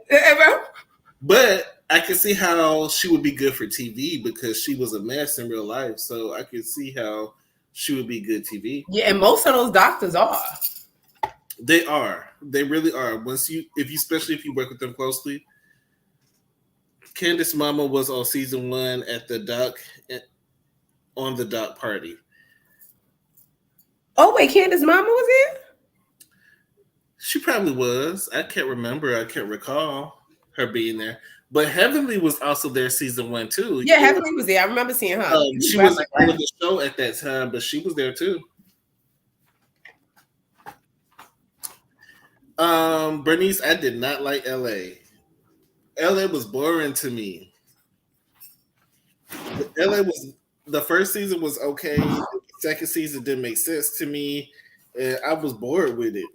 But I can see how she would be good for TV because she was a mess in real life. So I can see how she would be good TV. Yeah, and most of those doctors are. They are. They really are. Especially if you work with them closely. Candace's mama was on season 1 at the doc on the doc party. Oh wait, Candace's mama was here? She probably was. I can't remember. I can't recall her being there. But Heavenly was also there season 1 too. Yeah, Heavenly was there. I remember seeing her. She was on the show at that time, but she was there too. Bernice, I did not like LA. LA was boring to me. The first season was okay. The second season didn't make sense to me. And I was bored with it.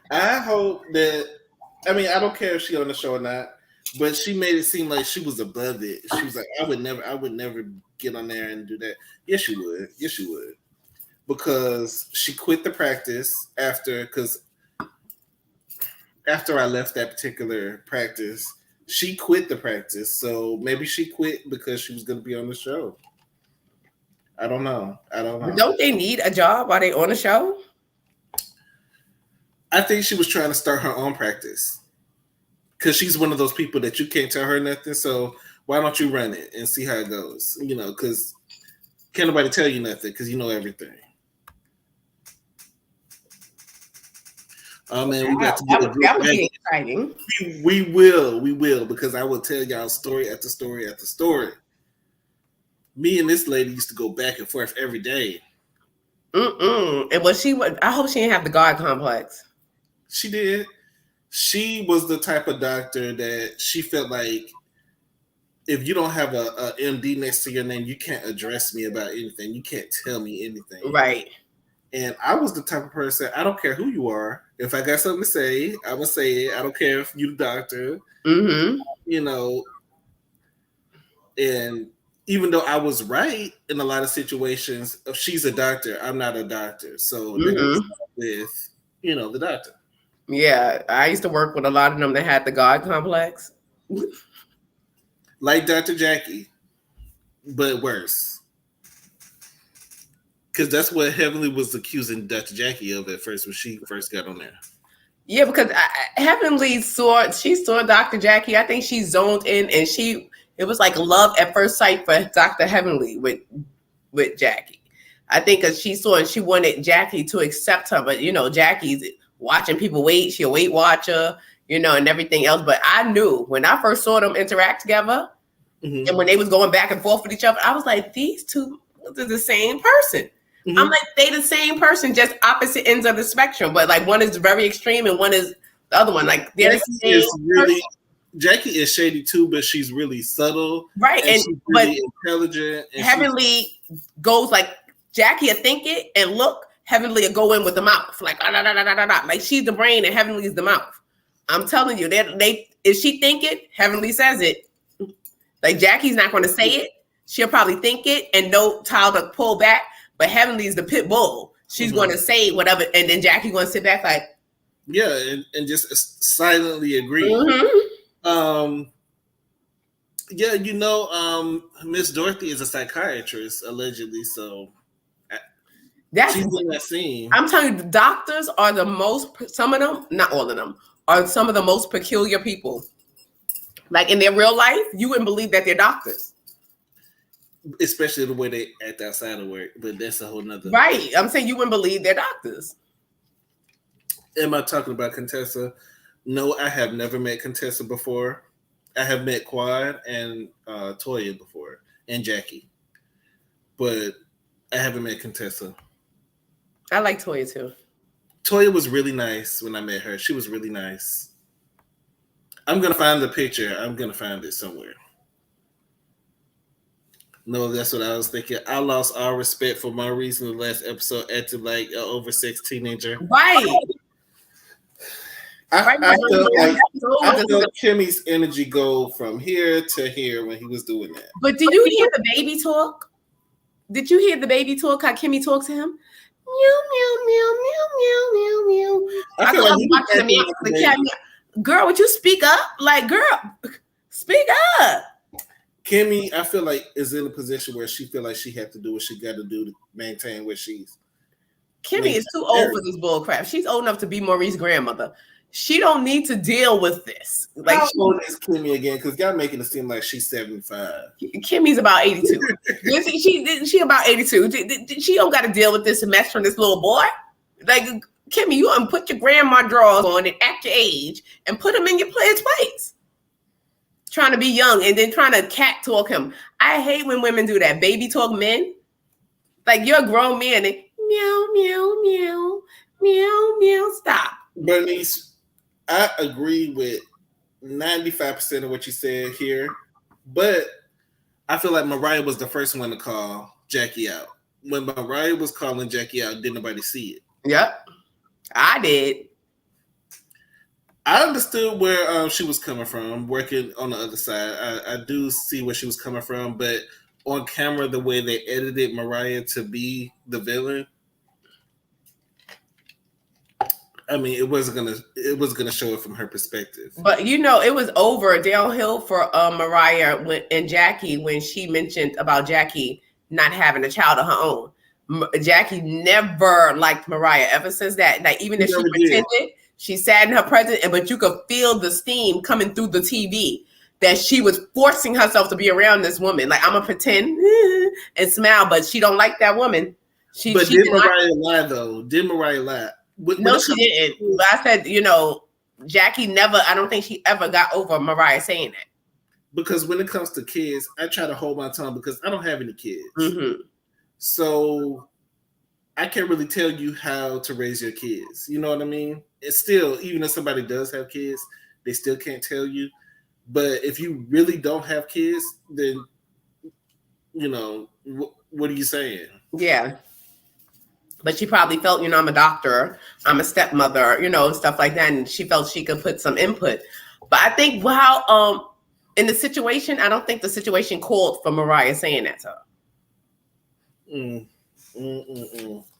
I hope that, I don't care if she's on the show or not, but she made it seem like she was above it. She was like, I would never get on there and do that. Yes, you would. Yes, you would. Because she quit the practice after I left that particular practice, she quit the practice. So maybe she quit because she was going to be on the show. I don't know. Don't they need a job while they on the show? I think she was trying to start her own practice. Because she's one of those people that you can't tell her nothing. So why don't you run it and see how it goes? Because can't nobody tell you nothing because you know everything. Oh man, we got to get that would be exciting. We will, because I will tell y'all story after story after story. Me and this lady used to go back and forth every day. And I hope she didn't have the God complex. She did. She was the type of doctor that she felt like if you don't have a MD next to your name, you can't address me about anything. You can't tell me anything. Right. And I was the type of person, I don't care who you are. If I got something to say, I will say it. I don't care if you're the doctor. Mm-hmm. And even though I was right in a lot of situations, if she's a doctor, I'm not a doctor. So with, the doctor. Yeah, I used to work with a lot of them that had the God complex. Like Dr. Jackie, but worse. Because that's what Heavenly was accusing Dr. Jackie of at first when she first got on there. Yeah, because Heavenly saw Dr. Jackie. I think she zoned in, and it was like love at first sight for Dr. Heavenly with Jackie. I think because she saw and she wanted Jackie to accept her, but Jackie's watching people wait. She a Weight Watcher, and everything else. But I knew when I first saw them interact together, and when they was going back and forth with each other, I was like, these two are the same person. Mm-hmm. I'm like, they the same person, just opposite ends of the spectrum. But like one is very extreme and one is the other one. Like they're the same Jackie is shady too, but she's really subtle. Right. And she's really intelligent. And Heavenly goes like Jackie will think it and look, Heavenly will go in with the mouth. Like like she's the brain and Heavenly is the mouth. I'm telling you, they if she think it, Heavenly says it. Like Jackie's not going to say it. She'll probably think it and know how to pull back. But Heavenly is the pit bull. She's going to say whatever, and then Jackie's going to sit back like, yeah, and just silently agree. Mm-hmm. Miss Dorothy is a psychiatrist allegedly, so that's she's in that scene. I'm telling you, the doctors are some of them, not all of them, are some of the most peculiar people. Like in their real life, you wouldn't believe that they're doctors. Especially the way they act outside of work. But that's a whole nother. Right. I'm saying you wouldn't believe they're doctors. Am I talking about Contessa? No, I have never met Contessa before. I have met Quad and Toya before, and Jackie. But I haven't met Contessa. I like Toya too. Toya was really nice when I met her. She was really nice. I'm going to find the picture. I'm going to find it somewhere. No, that's what I was thinking. I lost all respect for my reason the last episode acted like an oversex teenager. Right. I felt Kimmy's energy go from here to here when he was doing that. But did you hear the baby talk? Did you hear the baby talk? How Kimmy talked to him? Meow, meow, meow, meow, meow, meow, meow. I feel like watching the cat. Girl, would you speak up? Like, girl, speak up. Kimmy, I feel like, is in a position where she feel like she have to do what she got to do to maintain where she's. Kimmy is too old for this bull crap. She's old enough to be Maurice's grandmother. She don't need to deal with this. Like, how old is Kimmy again? Because y'all making it seem like she's 75. Kimmy's about 82. she about 82. She don't got to deal with this mess from this little boy. Like, Kimmy, you want to put your grandma drawers on and act your age and put them in your place. Trying to be young and then trying to cat talk him. I hate when women do that. Baby talk men. Like, you're a grown man and meow, meow, meow, meow, meow. Stop. Bernice, I agree with 95% of what you said here, but I feel like Mariah was the first one to call Jackie out. When Mariah was calling Jackie out, didn't nobody see it. Yep, I did. I understood where she was coming from, working on the other side. I do see where she was coming from, but on camera, the way they edited Mariah to be the villain, I mean, it was gonna show it from her perspective. But you know, it was over downhill for Mariah and Jackie when she mentioned about Jackie not having a child of her own. Jackie never liked Mariah ever since that. Like, even if she pretended, she sat in her presence, but you could feel the steam coming through the TV that she was forcing herself to be around this woman. Like, I'm gonna pretend and smile, but she don't like that woman. Did Mariah lie though? Did Mariah lie? No, she didn't. But I said, you know, Jackie never, I don't think she ever got over Mariah saying that. Because when it comes to kids, I try to hold my tongue because I don't have any kids. Mm-hmm. So I can't really tell you how to raise your kids. You know what I mean? It's still, even if somebody does have kids, they still can't tell you. But if you really don't have kids, then, you know, what are you saying? Yeah. But she probably felt, you know, I'm a doctor, I'm a stepmother, you know, stuff like that. And she felt she could put some input. But I think in the situation, I don't think the situation called for Mariah saying that to her.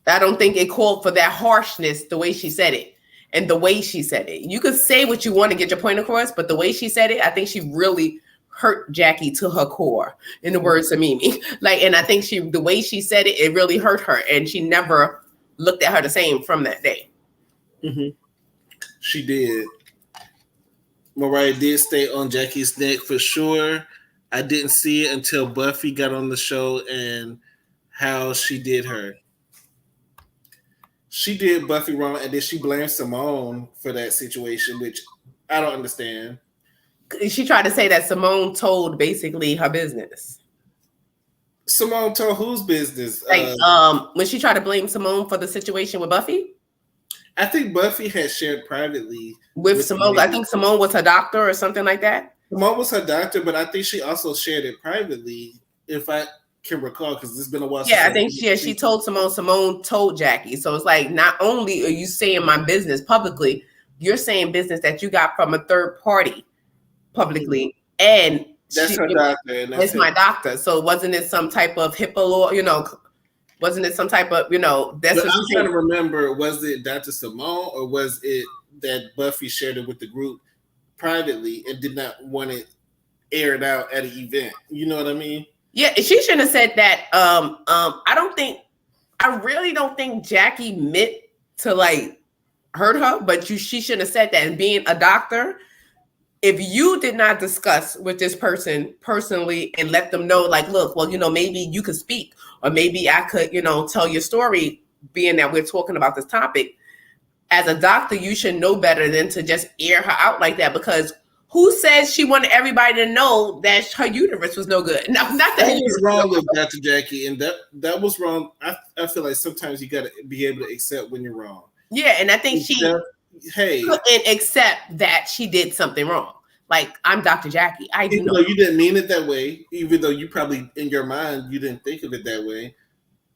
I don't think it called for that harshness, the way she said it and the way she said it. You could say what you want to get your point across, but the way she said it, I think she really hurt Jackie to her core, in the words of Mimi. Like, and I think the way she said it, it really hurt her, and she never looked at her the same from that day. Mm-hmm. She did. Mariah did stay on Jackie's neck for sure. I didn't see it until Buffy got on the show and how she did her. She did Buffy wrong, and then she blamed Simone for that situation, which I don't understand. She tried to say that Simone told basically her business. Simone told whose business? Like, when she tried to blame Simone for the situation with Buffy? I think Buffy had shared privately with Simone. I think Simone was her doctor or something like that. Simone was her doctor, but I think she also shared it privately, if I can recall, because it's been a while. Yeah, I think she told Simone. Simone told Jackie. So it's like, not only are you saying my business publicly, you're saying business that you got from a third party publicly, and that's her doctor. And that's my doctor. So wasn't it some type of HIPAA law? You know, wasn't it some type of, you know? That's but I'm trying to remember. Was it Dr. Simone, or was it that Buffy shared it with the group privately and did not want it aired out at an event? You know what I mean? Yeah, she shouldn't have said that. I really don't think Jackie meant to like hurt her, but she shouldn't have said that. And being a doctor, if you did not discuss with this person personally and let them know, like, look, well, maybe you could speak, or maybe I could, tell your story, being that we're talking about this topic. As a doctor, you should know better than to just air her out like that, because who says she wanted everybody to know that her uterus was no good? No, not that was wrong with Dr. Jackie, and that was wrong. I feel like sometimes you got to be able to accept when you're wrong. Yeah, and I think she couldn't accept that she did something wrong. Like, I'm Dr. Jackie. Even though you didn't mean it that way, even though you probably in your mind you didn't think of it that way.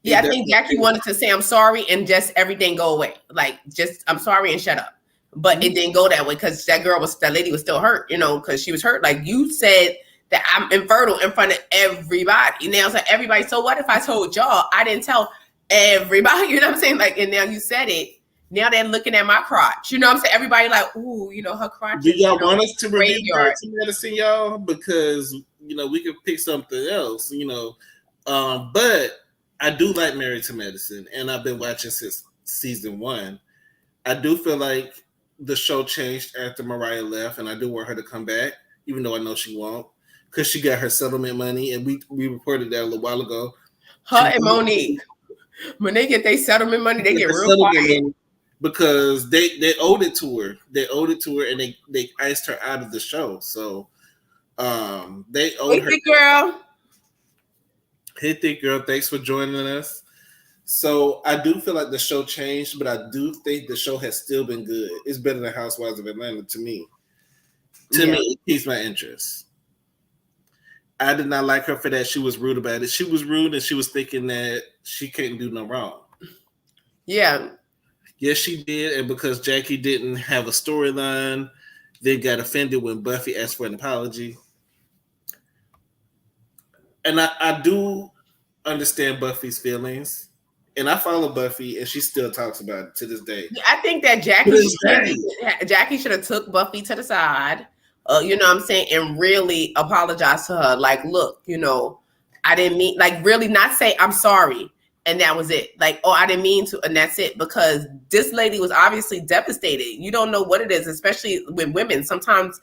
Yeah, I think Jackie wanted to say I'm sorry and just everything go away. Like, just I'm sorry and shut up. But it didn't go that way, because that lady was still hurt, because she was hurt. Like, you said that I'm infertile in front of everybody. Now it's like, everybody, so what if I told y'all? I didn't tell everybody, you know what I'm saying? Like, and now you said it. Now they're looking at my crotch. You know what I'm saying? Everybody like, ooh, her crotch. Do y'all want us to review Married to Medicine, y'all? Because, we could pick something else, But I do like Married to Medicine, and I've been watching since season 1. I do feel like the show changed after Mariah left, and I do want her to come back, even though I know she won't, because she got her settlement money, and we reported that a little while ago. Her and Monique, when they get their settlement money, they get real quiet. Because they owed it to her. They owed it to her, and they iced her out of the show. So they owed her. Hey, girl. Hey, thick girl. Thanks for joining us. So I do feel like the show changed, but I do think the show has still been good. It's better than Housewives of Atlanta to me. To me, it keeps my interest. I did not like her for that. She was rude about it. She was rude, and she was thinking that she couldn't do no wrong. Yeah. Yes, she did. And because Jackie didn't have a storyline, they got offended when Buffy asked for an apology. And I do understand Buffy's feelings. And I follow Buffy, and she still talks about it to this day. I think that Jackie should have took Buffy to the side, you know what I'm saying, and really apologize to her. Like, look, I didn't mean, like, really not say I'm sorry, and that was it. Like, oh, I didn't mean to, and that's it. Because this lady was obviously devastated. You don't know what it is, especially with women. Sometimes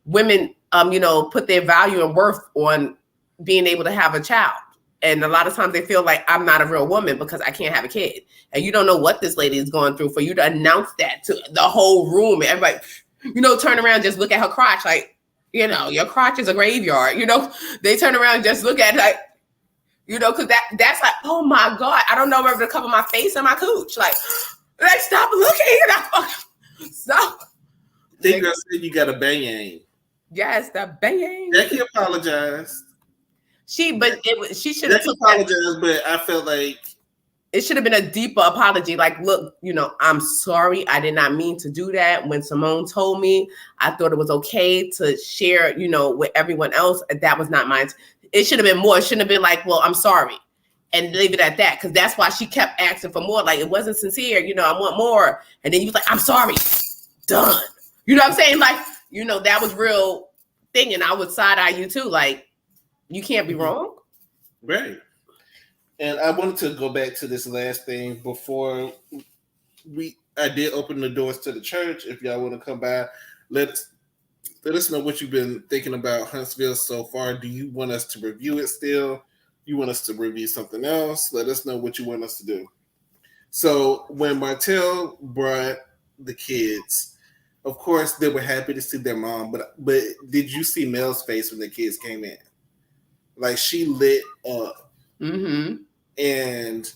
women, put their value and worth on being able to have a child. And a lot of times they feel like I'm not a real woman because I can't have a kid. And you don't know what this lady is going through for you to announce that to the whole room. And everybody, turn around, just look at her crotch. Like, your crotch is a graveyard. They turn around and just look at it like, because that's like, oh my God, I don't know whether to cover my face or my cooch. Like, let's stop looking. Stop. Think I said you got a bang. Yes, the bang. Jackie apologized. She should have apologized, but I felt like it should have been a deeper apology. Like, look, I'm sorry. I did not mean to do that. When Simone told me, I thought it was okay to share, with everyone else. That was not mine. It should have been more. It shouldn't have been like, well, I'm sorry, and leave it at that. Because that's why she kept asking for more. Like, it wasn't sincere. I want more. And then you was like, I'm sorry. Done. You know what I'm saying? Like, that was real thing. And I would side eye you too. Like, you can't be wrong. Right. And I wanted to go back to this last thing before I did open the doors to the church. If y'all want to come by, let us know what you've been thinking about Huntsville so far. Do you want us to review it still? You want us to review something else? Let us know what you want us to do. So when Martell brought the kids, of course they were happy to see their mom, but did you see Mel's face when the kids came in? Like, she lit up. Mm-hmm. And,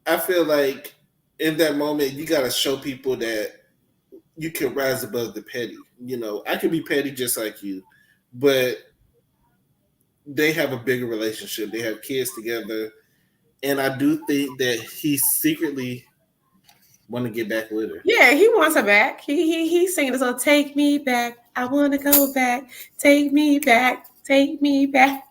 I feel like in that moment, you got to show people that you can rise above the petty. I can be petty just like you, but they have a bigger relationship. They have kids together. And I do think that he secretly want to get back with her. Yeah, he wants her back. He's singing the song, "Take Me Back. I want to go back. Take me back. Take me back."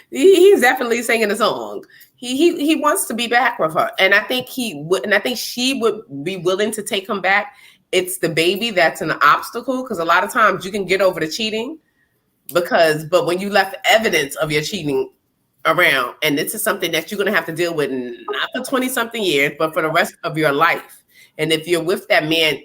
He's definitely singing the song. He wants to be back with her, and I think he would, and I think she would be willing to take him back. It's the baby that's an obstacle, because a lot of times you can get over the cheating, but when you left evidence of your cheating around, and this is something that you're going to have to deal with not for 20-something years, but for the rest of your life. And if you're with that man,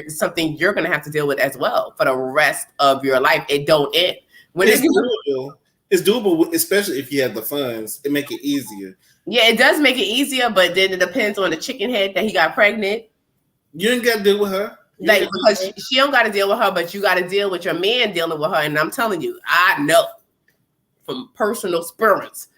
something you're going to have to deal with as well for the rest of your life. It don't end. When it's doable. It's doable, especially if you have the funds. It make it easier. Yeah, it does make it easier, but then it depends on the chicken head that he got pregnant. You ain't got to deal with her. Like, because she don't got to deal with her, but you got to deal with your man dealing with her. And I'm telling you, I know from personal experience,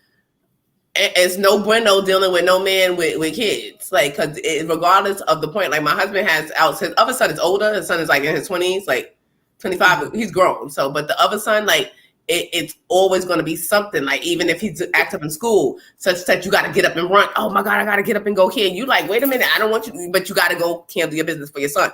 it's no bueno dealing with no man with kids. Like, because regardless of the point, like my husband has out, his other son is older. His son is like in his 20s, like 25. He's grown. So, but the other son, like, it's always going to be something, like even if he's active in school, such that you got to get up and run. Oh my God, I got to get up and go here. You like, wait a minute, I don't want you, but you got to go handle your business for your son.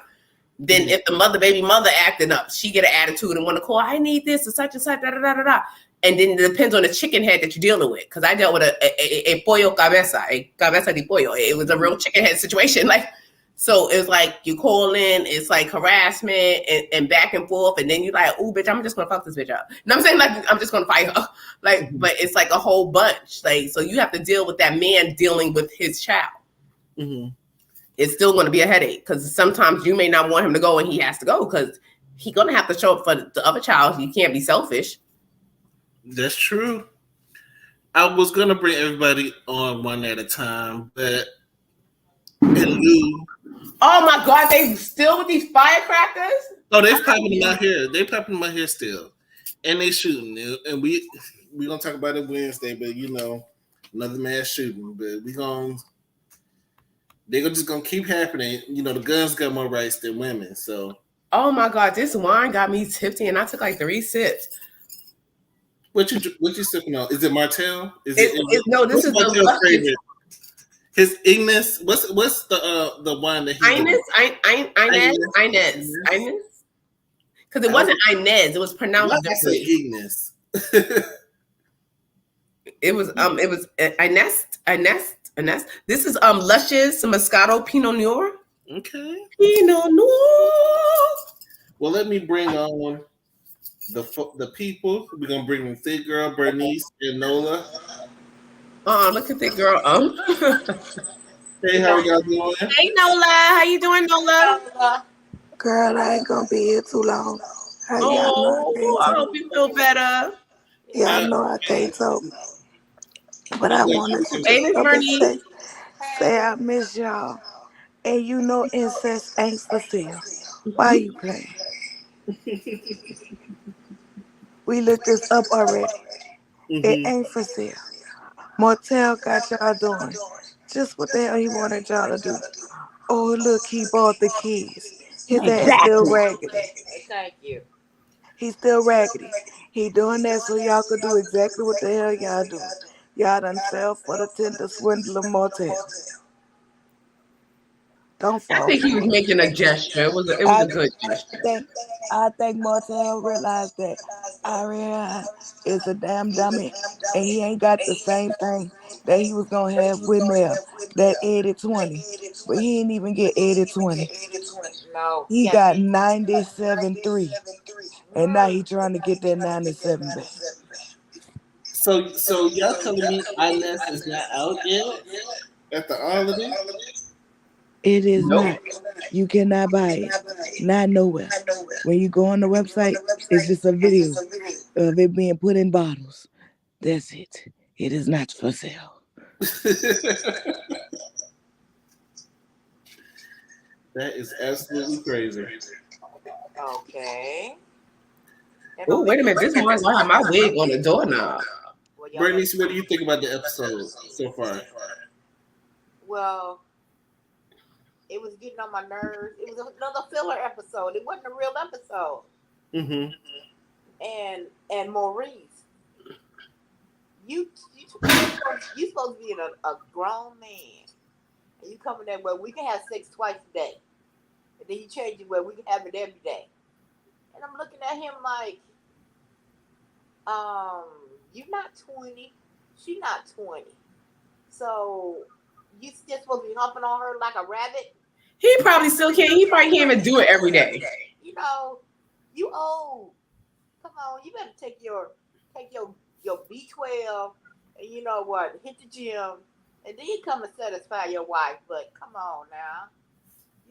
Then if the baby mother acting up, she get an attitude and want to call, I need this and such, da, da, da, da, da. And then it depends on the chicken head that you're dealing with. Because I dealt with a pollo cabeza, a cabeza de pollo. It was a real chicken head situation. Like, so it's like you call in, it's like harassment and back and forth. And then you're like, oh, bitch, I'm just going to fuck this bitch up. You know what I'm saying? Like, I'm just going to fight her. Like, but it's like a whole bunch. Like, so you have to deal with that man dealing with his child. Mm-hmm. It's still going to be a headache because sometimes you may not want him to go and he has to go because he's going to have to show up for the other child. You can't be selfish. That's true. I was going to bring everybody on one at a time, but oh my God, they still with these firecrackers? Oh, they're popping them out here. They're popping them out here still. And they shooting. And we're going to talk about it Wednesday, but you know, another mass shooting. But they're just going to keep happening. You know, the guns got more rights than women, so. Oh my God, this wine got me tipsy and I took like 3 sips. What you sipping on? Is it Martell? No, this is the favorite. His Ignis. What's the wine that he Inez? Because it wasn't Inez. It was pronounced differently. Ignis. It was Inez. This is Luscious Moscato Pinot Noir. Okay. Pinot Noir. Well, let me bring on the people. We're gonna bring in Thick Girl, Bernice, and Nola. Look at that girl. Hey, how are y'all doing? Hey, Nola. How you doing, Nola? Girl, I ain't gonna be here too long. I hope you feel better. Yeah, I know I can't talk. But I wanted to just say I miss y'all. And you know incest ain't for sale. Why you playing? We looked this up already. It ain't for sale. Martell got y'all doing just what the hell he wanted y'all to do. Oh, look, he bought the kids. His ass still raggedy. Thank you. He's still raggedy. He doing that so y'all could do exactly what the hell y'all do. Y'all done fell for the Tinder swindler Martell. Don't fall. I think he was making a gesture. It was a good gesture. I think Martell realized that Ariana is a damn dummy and he ain't got the same thing that he was going to have with Mel, that 80-20. But he didn't even get 80-20. No. He got 97-3. And now he trying to get that 97 back. So y'all telling me Inez is not out yet at the holiday? It is not. You cannot buy it. Not nowhere. When you go on the website, it's just a video of it being put in bottles. That's it. It is not for sale. That is absolutely crazy. Okay. Oh, wait a minute. This one's gonna have my wig on the doorknob. Bernice, what do you think about the episode so far? Well, it was getting on my nerves. It was another filler episode. It wasn't a real episode. And Maurice, you supposed to be a grown man, and you coming there where we can have sex twice a day, and then you change it where we can have it every day. And I'm looking at him like, you're not 20, she's not 20, so you still supposed to be humping on her like a rabbit. He probably still can't. He probably can't even do it every day. You know, you old. Come on, you better take your B12 and you know what, hit the gym, and then you come and satisfy your wife. But come on now,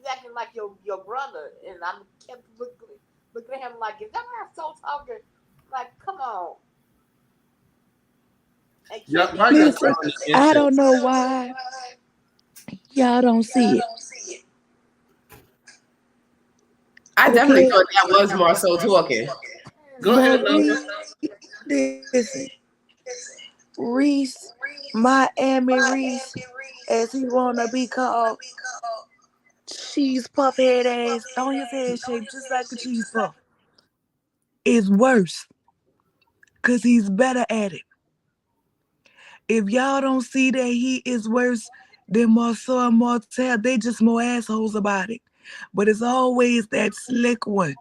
You acting like your brother, and I kept looking at him like, is that my so talking? Like, come on. Hey, Yeah, Kenny, why y'all Listen, calling it I incest? don't know why y'all don't see it. I definitely Okay, thought that was Marcel talking. Go ahead, Nova. Maurice, listen, Reese, Miami Reese, as he wanna be called, cheese puff head ass on his head shaped just like a cheese puff, is worse because he's better at it. If y'all don't see that he is worse than Marcel and Martel, they just more assholes about it. But it's always that slick one.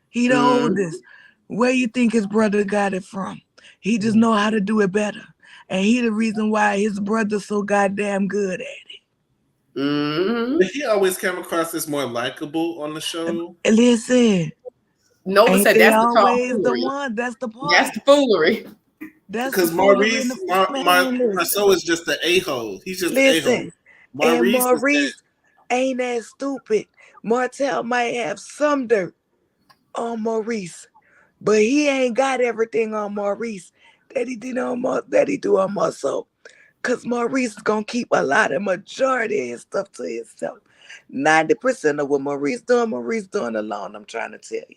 He the Mm. oldest. Where you think his brother got it from? He just know how to do it better. And he the reason why his brother's so goddamn good at Mm. But he always came across as more likable on the show. it. Listen, Nova ain't said they that's the always the tomfoolery. one? That's the That's part. the foolery. That's the Because foolery in the man. Listen, Marceau is just the a-hole. He's just the a-hole. listen. And Maurice is that. Maurice ain't that stupid. Martel might have some dirt on Maurice, but he ain't got everything on Maurice that he did on that he do on Marceau. Cause Maurice is gonna keep a lot of majority of his stuff to himself. 90% of what Maurice doing alone, I'm trying to tell you.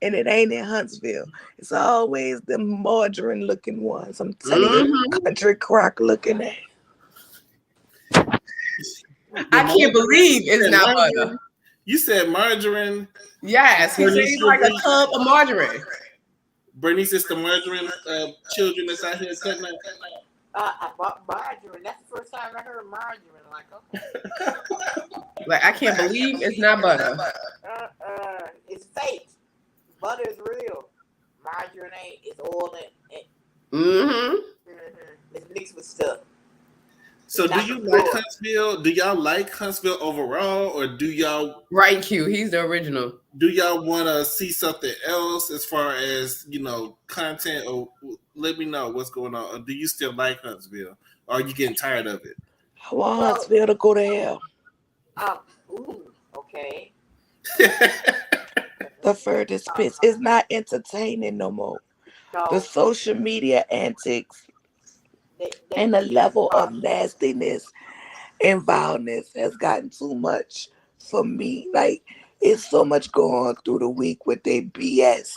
And it ain't in Huntsville. It's always the margarine looking ones. I'm telling you, Mm-hmm. country crock looking at. The I can't believe it's said not butter. margarine. You said margarine. Yes, he said Bernice, he's like a tub of margarine. Bernice is the margarine children that's out here cutting up. I bought margarine. That's the first time I heard margarine. Like, okay. Like, I can't believe it's not butter. It's fake. Butter is real. Margarine ain't. It's oil and Mm-hmm. it's mixed with stuff. So do you like Huntsville? Do y'all like Huntsville overall, or do y'all Right, Q. He's the original. want to see something else as far as content? Or let me know what's going on. Or do you still like Huntsville? Or are you getting tired of it? I want Huntsville to go to hell. Okay. The furthest pitch is not entertaining no more. No, The social media antics they and the level of nastiness and vileness has gotten too much for me. Like, it's so much going on through the week with their BS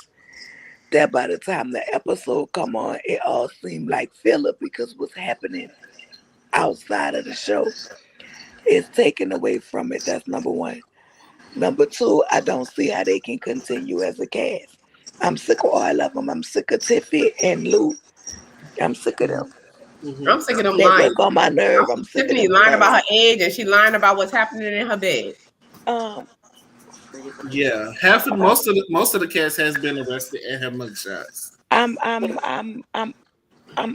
that by the time the episode come on, it all seemed like filler because what's happening outside of the show is taken away from it. That's number one. Number two, I don't see how they can continue as a cast. I'm sick of all of them. I'm sick of Tiffy and Lou. I'm sick of them. I'm sick of them They lying. work on my nerve. I'm sick of Tiffany them lying about playing. her age and she lying about what's happening in her bed. Yeah, most of the cast has been arrested and have mugshots. I'm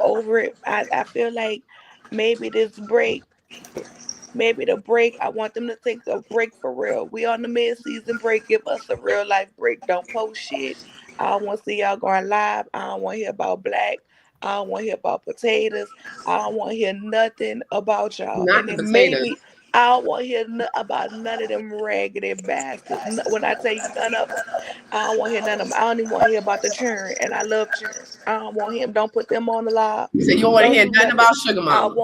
over it. I feel like maybe this break, maybe the break, I want them to take a break for real. We on the mid-season break. Give us a real life break. Don't post shit. I don't want to see y'all going live. I don't want to hear about black. I don't want to hear about potatoes. I don't want to hear nothing about y'all. Not And the then potatoes. maybe I don't want to hear about none of them raggedy bastards. When I tell you none of them, I don't want to hear none of them. I don't even want to hear about the churn. And I love churn. I don't want him. Don't put them on the live. So you don't want to Don't hear do nothing nothing. about Sugar Mama.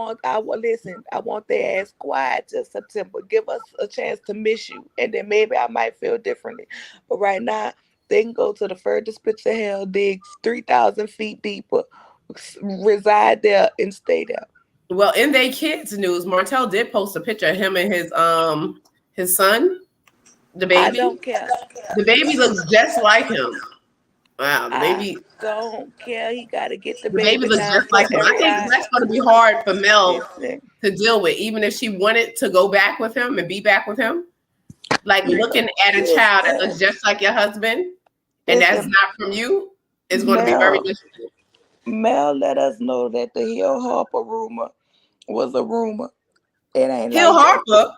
Listen, I want their ass quiet till September. Give us a chance to miss you. And then maybe I might feel differently. But right now, they can go to the furthest pits of hell, dig 3,000 feet deeper, reside there, and stay there. Well, in their kids news, Martell did post a picture of him and his son, the baby. I don't care. The baby looks just like him. Wow, the I baby. don't care. He got to get the The baby baby looks down just so like him. I think everybody. that's going to be hard for Mel Listen, to deal with, even if she wanted to go back with him and be back with him. Like looking at a child that looks just like your husband, and that's not from you, is going to be very difficult. Mel let us know that the Hill Harper rumor was a rumor. It ain't Hill like Harper. that.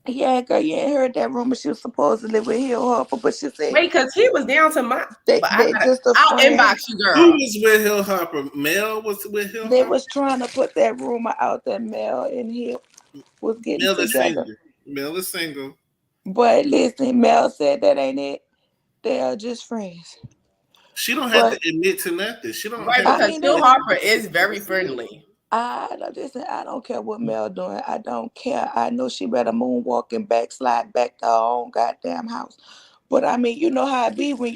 Yeah, girl, you ain't heard that rumor. She was supposed to live with Hill Harper, but she said Wait, because he was down to my. they just a I'll friend. inbox you, girl. Who was with Hill Harper? Mel was with Hill They Harper? was trying to put that rumor out that Mel and Hill was getting Mel is together. single. Mel is single. But listen, Mel said that ain't it. They are just friends. She don't have to But admit to nothing. She don't Right, have I to. because mean, Phil that's Harper is very friendly. listen. I don't care what Mel doing. I don't care. I know she better moonwalk and backslide back to her own goddamn house. But I mean, you know how it be when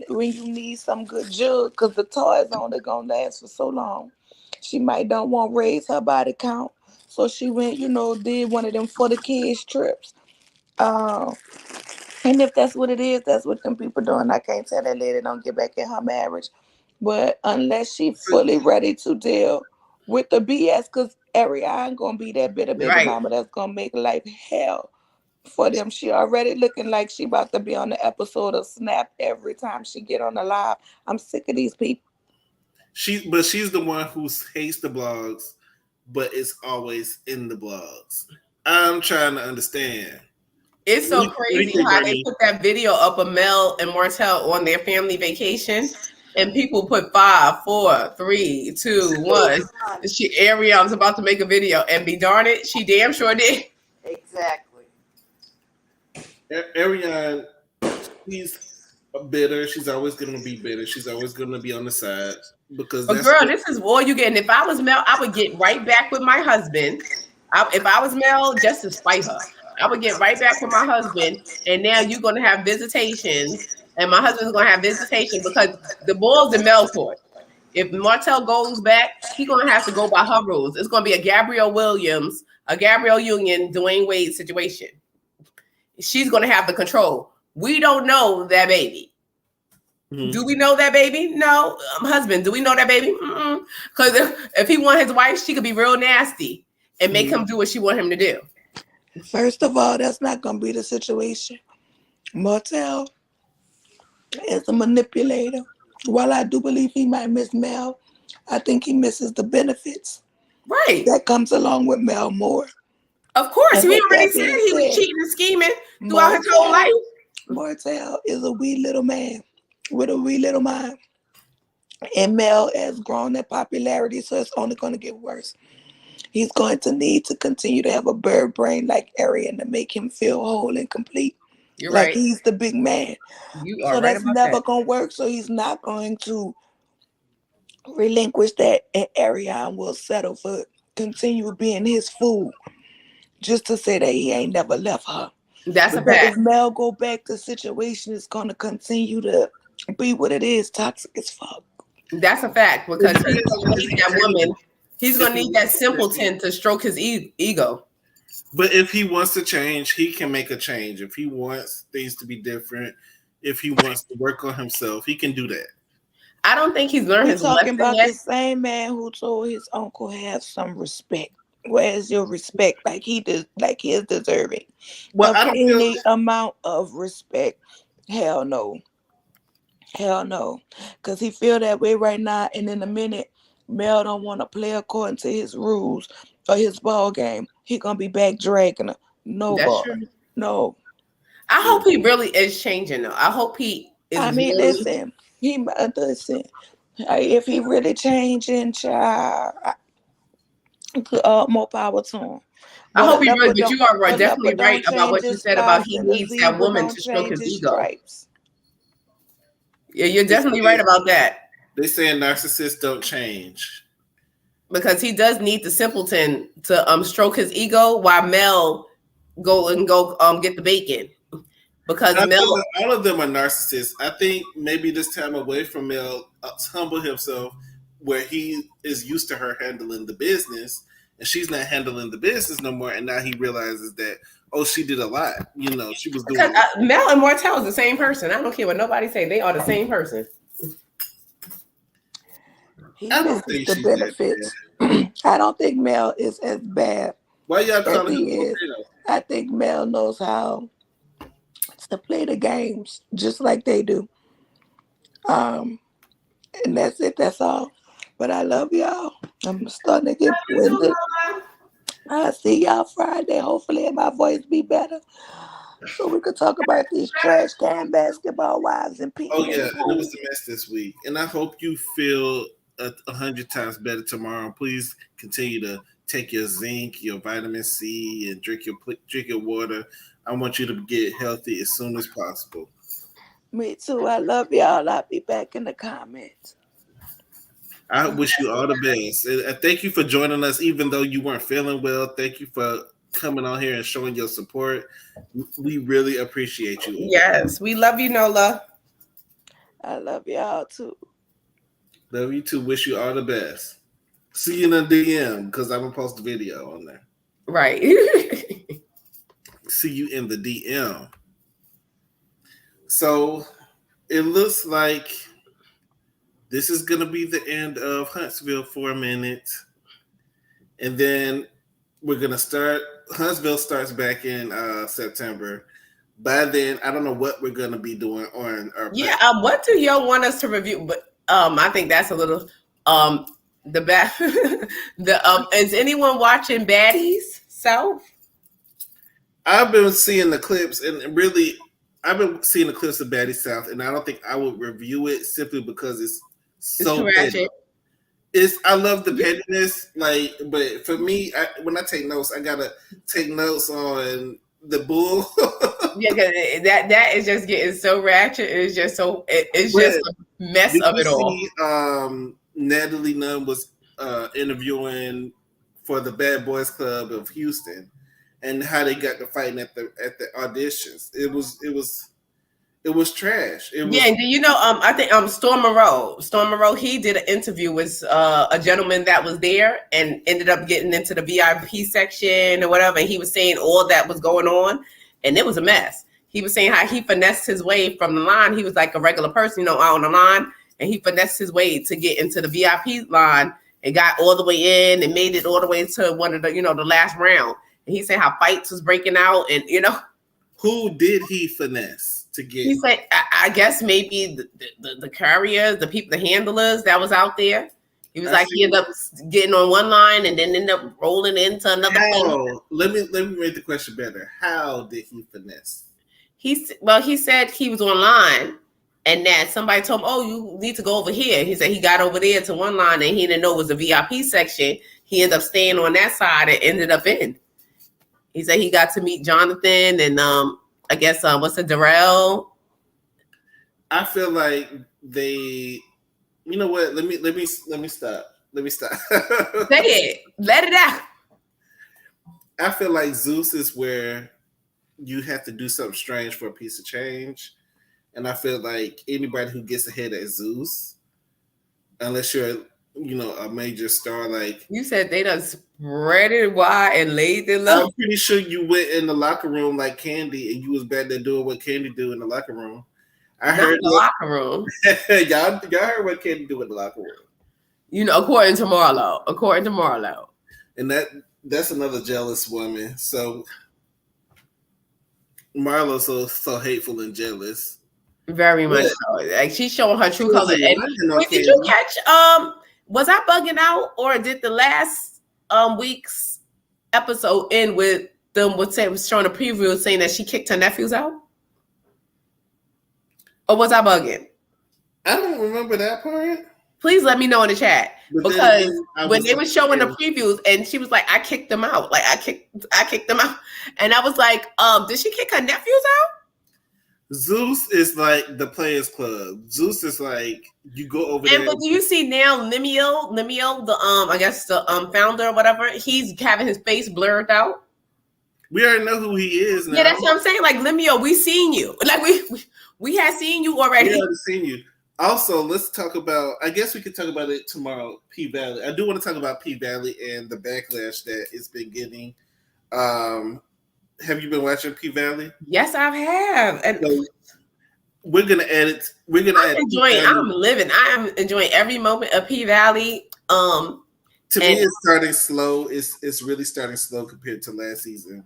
when you need some good jug, because the toys only gonna last for so long. She might don't want to raise her body count, so she went, did one of them for the kids trips. Um, and if that's what it is, that's what them people doing. I can't tell that lady don't get back in her marriage. But unless she fully ready to deal with the BS, because Ariane gonna be that bitter baby Right. mama that's gonna make life hell for them. She already looking like she about to be on the episode of Snap every time she get on the live. I'm sick of these people. She's the one who hates the blogs, but it's always in the blogs. I'm trying to understand. It's so What do you crazy think, how they Brittany? put that video up of Mel and Martell on their family vacation, and people put 5, 4, 3, 2, 1. Ariel's about to make a video, and be darn it, she damn sure did. Exactly. Ariane, she's bitter. She's always going to be bitter. She's always going to be on the side because But that's girl, what. this is all you get. And if I was Mel, I would get right back with my husband. If I was Mel, just to spite her, I would get right back with my husband. And now you're going to have visitations, and my husband's going to have visitation because the ball's in Mel court. If Martell goes back, he's going to have to go by her rules. It's going to be a Gabrielle Williams, a Gabrielle Union, Dwayne Wade situation. She's going to have the control. We don't know that baby. Mhm. Do we know that baby? No. Husband, do we know that baby? Because if he want his wife, she could be real nasty and make him do what she want him to do. First of all, that's not gonna be the situation. Martell is a manipulator. While I do believe he might miss Mel, I think he misses the benefits Right. that comes along with Mel more. Of course. And We with already that said being he was said, cheating and scheming throughout his whole life. Martell is a wee little man with a wee little mind. And Mel has grown in popularity, so it's only going to get worse. He's going to need to continue to have a bird brain like Arian to make him feel whole and complete. You're Like right. he's the big man. You are So right that's about never that. going to work. So he's not going to relinquish that, and Ariane will settle for continue being his fool just to say that he ain't never left her. That's a Because fact. if Mel go back, the situation is going to continue to be what it is, toxic as fuck. That's a fact because he's going to need that woman. He's going to need that Listen, simpleton to stroke his ego. but if he wants to change, he can make a change. If he wants things to be different, if he wants to work on himself, he can do that. I don't think he's learned We're his talking lesson about yet. the same man who told his uncle have some respect. Where's your respect? Like he does, like he is deserving Well, of I don't feel. any amount of respect. Hell no. Hell no. Cause he feel that way right now, and in a minute, Mel don't want to play according to his rules or his ball game. He gonna be back dragging her. No, That's boy. true. No. I hope he really is changing though. I hope he is I mean, really. listen. If he really changing, child, more power to him. I hope he really. But But you are right, definitely but right don't about change what you his said about spouse, he and the needs that zebra woman don't to stroke change his his ego. stripes. Yeah, you're definitely right about that They saying narcissists don't change. because he does need the simpleton to stroke his ego while Mel go get the bacon because I feel Mel. like all of them are narcissists. I think maybe this time away from Mel, humble himself, where he is used to her handling the business, and she's not handling the business no more. And now he realizes that, oh, she did a lot. She was doing. Because Mel and Martell is the same person. I don't care what nobody say; they are the same person. He I don't misses think the she's that benefits. bad. I don't think Mel is as bad Why y'all as calling him he a is. potato? I think Mel knows how to play the games just like they do. Um, and that's it. That's all. But I love y'all. I'm starting to get winded. I'll see y'all Friday. Hopefully my voice be better, so we could talk about these trash can basketball wives and Oh peeing in yeah, the and it pool. was the mess this week. And I hope you feel 100 times better tomorrow. Please continue to take your zinc, your vitamin C, and drink your water. I want you to get healthy as soon as possible. Me too. I love y'all. I'll be back in the comments. I wish you all the best. And thank you for joining us, even though you weren't feeling well. Thank you for coming on here and showing your support. We really appreciate you. Yes, we love you, Nola. I love y'all too. Love you too. Wish you all the best. See you in the DM because I'm gonna post a video on there. Right. See you in the DM. So it looks like this is gonna be the end of Huntsville for a minute, and then we're gonna start. Huntsville starts back in September. By then, I don't know what we're gonna be doing on our. Yeah. What do y'all want us to review? But I think that's a little the bad. Is anyone watching Baddies South? I've been seeing the clips, and really, I've been seeing the clips of Baddies South, and I don't think I would review it simply because it's so petty. I love the pettiness, like, but for me, when I take notes, I gotta take notes on the bull. Yeah, that is just getting so ratchet. It's just so it's just a mess of it all. Natalie Nunn was interviewing for the Bad Boys Club of Houston, and how they got to fighting at the auditions. It was trash. Yeah, and you know, I think Storm Moreau, he did an interview with a gentleman that was there and ended up getting into the VIP section or whatever. And he was saying all that was going on, and it was a mess. He was saying how he finessed his way from the line. He was like a regular person, you know, out on the line, and he finessed his way to get into the VIP line and got all the way in and made it all the way to one of the, you know, the last round. And he said how fights was breaking out, and you know, who did he finesse to get? He said, I guess maybe the carriers, the people, the handlers that was out there. He was he ended up getting on one line and then ended up rolling into another thing. Let me make the question better. How did he finesse? He said he was online and that somebody told him, oh, you need to go over here. He said he got over there to one line and he didn't know it was a VIP section. He ended up staying on that side and ended up in. He said he got to meet Jonathan and I guess what's the Darrell? I feel like they, you know what? Let me stop. Let me stop. Say it. Let it out. I feel like Zeus is where you have to do something strange for a piece of change. And I feel like anybody who gets ahead at Zeus, unless you're, you know, a major star, like you said, they done spread it wide and laid it low. I'm pretty sure you went in the locker room like Candy, and you was back there doing what Candy do in the locker room. I heard the locker room. y'all heard what Candy do in the locker room. You know, according to Marlo. And that's another jealous woman. So Marlo's so hateful and jealous. Very much so. Like she's showing her true color. And did you catch was I bugging out, or did the last week's episode end with them was showing a preview saying that she kicked her nephews out? Or was I bugging? I don't remember that part. Please let me know in the chat. Because when they were showing the previews and she was like, I kicked them out. Like I kicked them out. And I was like, did she kick her nephews out? Zeus is like the Players Club. Zeus is like, you go over there. But do you see now Lemuel, the I guess the founder or whatever, he's having his face blurred out. We already know who he is now. Yeah, that's what I'm saying. Like Lemuel, we seen you. Like we had seen you already. We already seen you. Also, let's talk about, I guess we could talk about it tomorrow, P Valley. I do want to talk about P Valley and the backlash that it's been getting. Have you been watching P Valley? Yes, I have. And so we're gonna add it. I am enjoying every moment of P Valley. To me, it's starting slow. It's really starting slow compared to last season.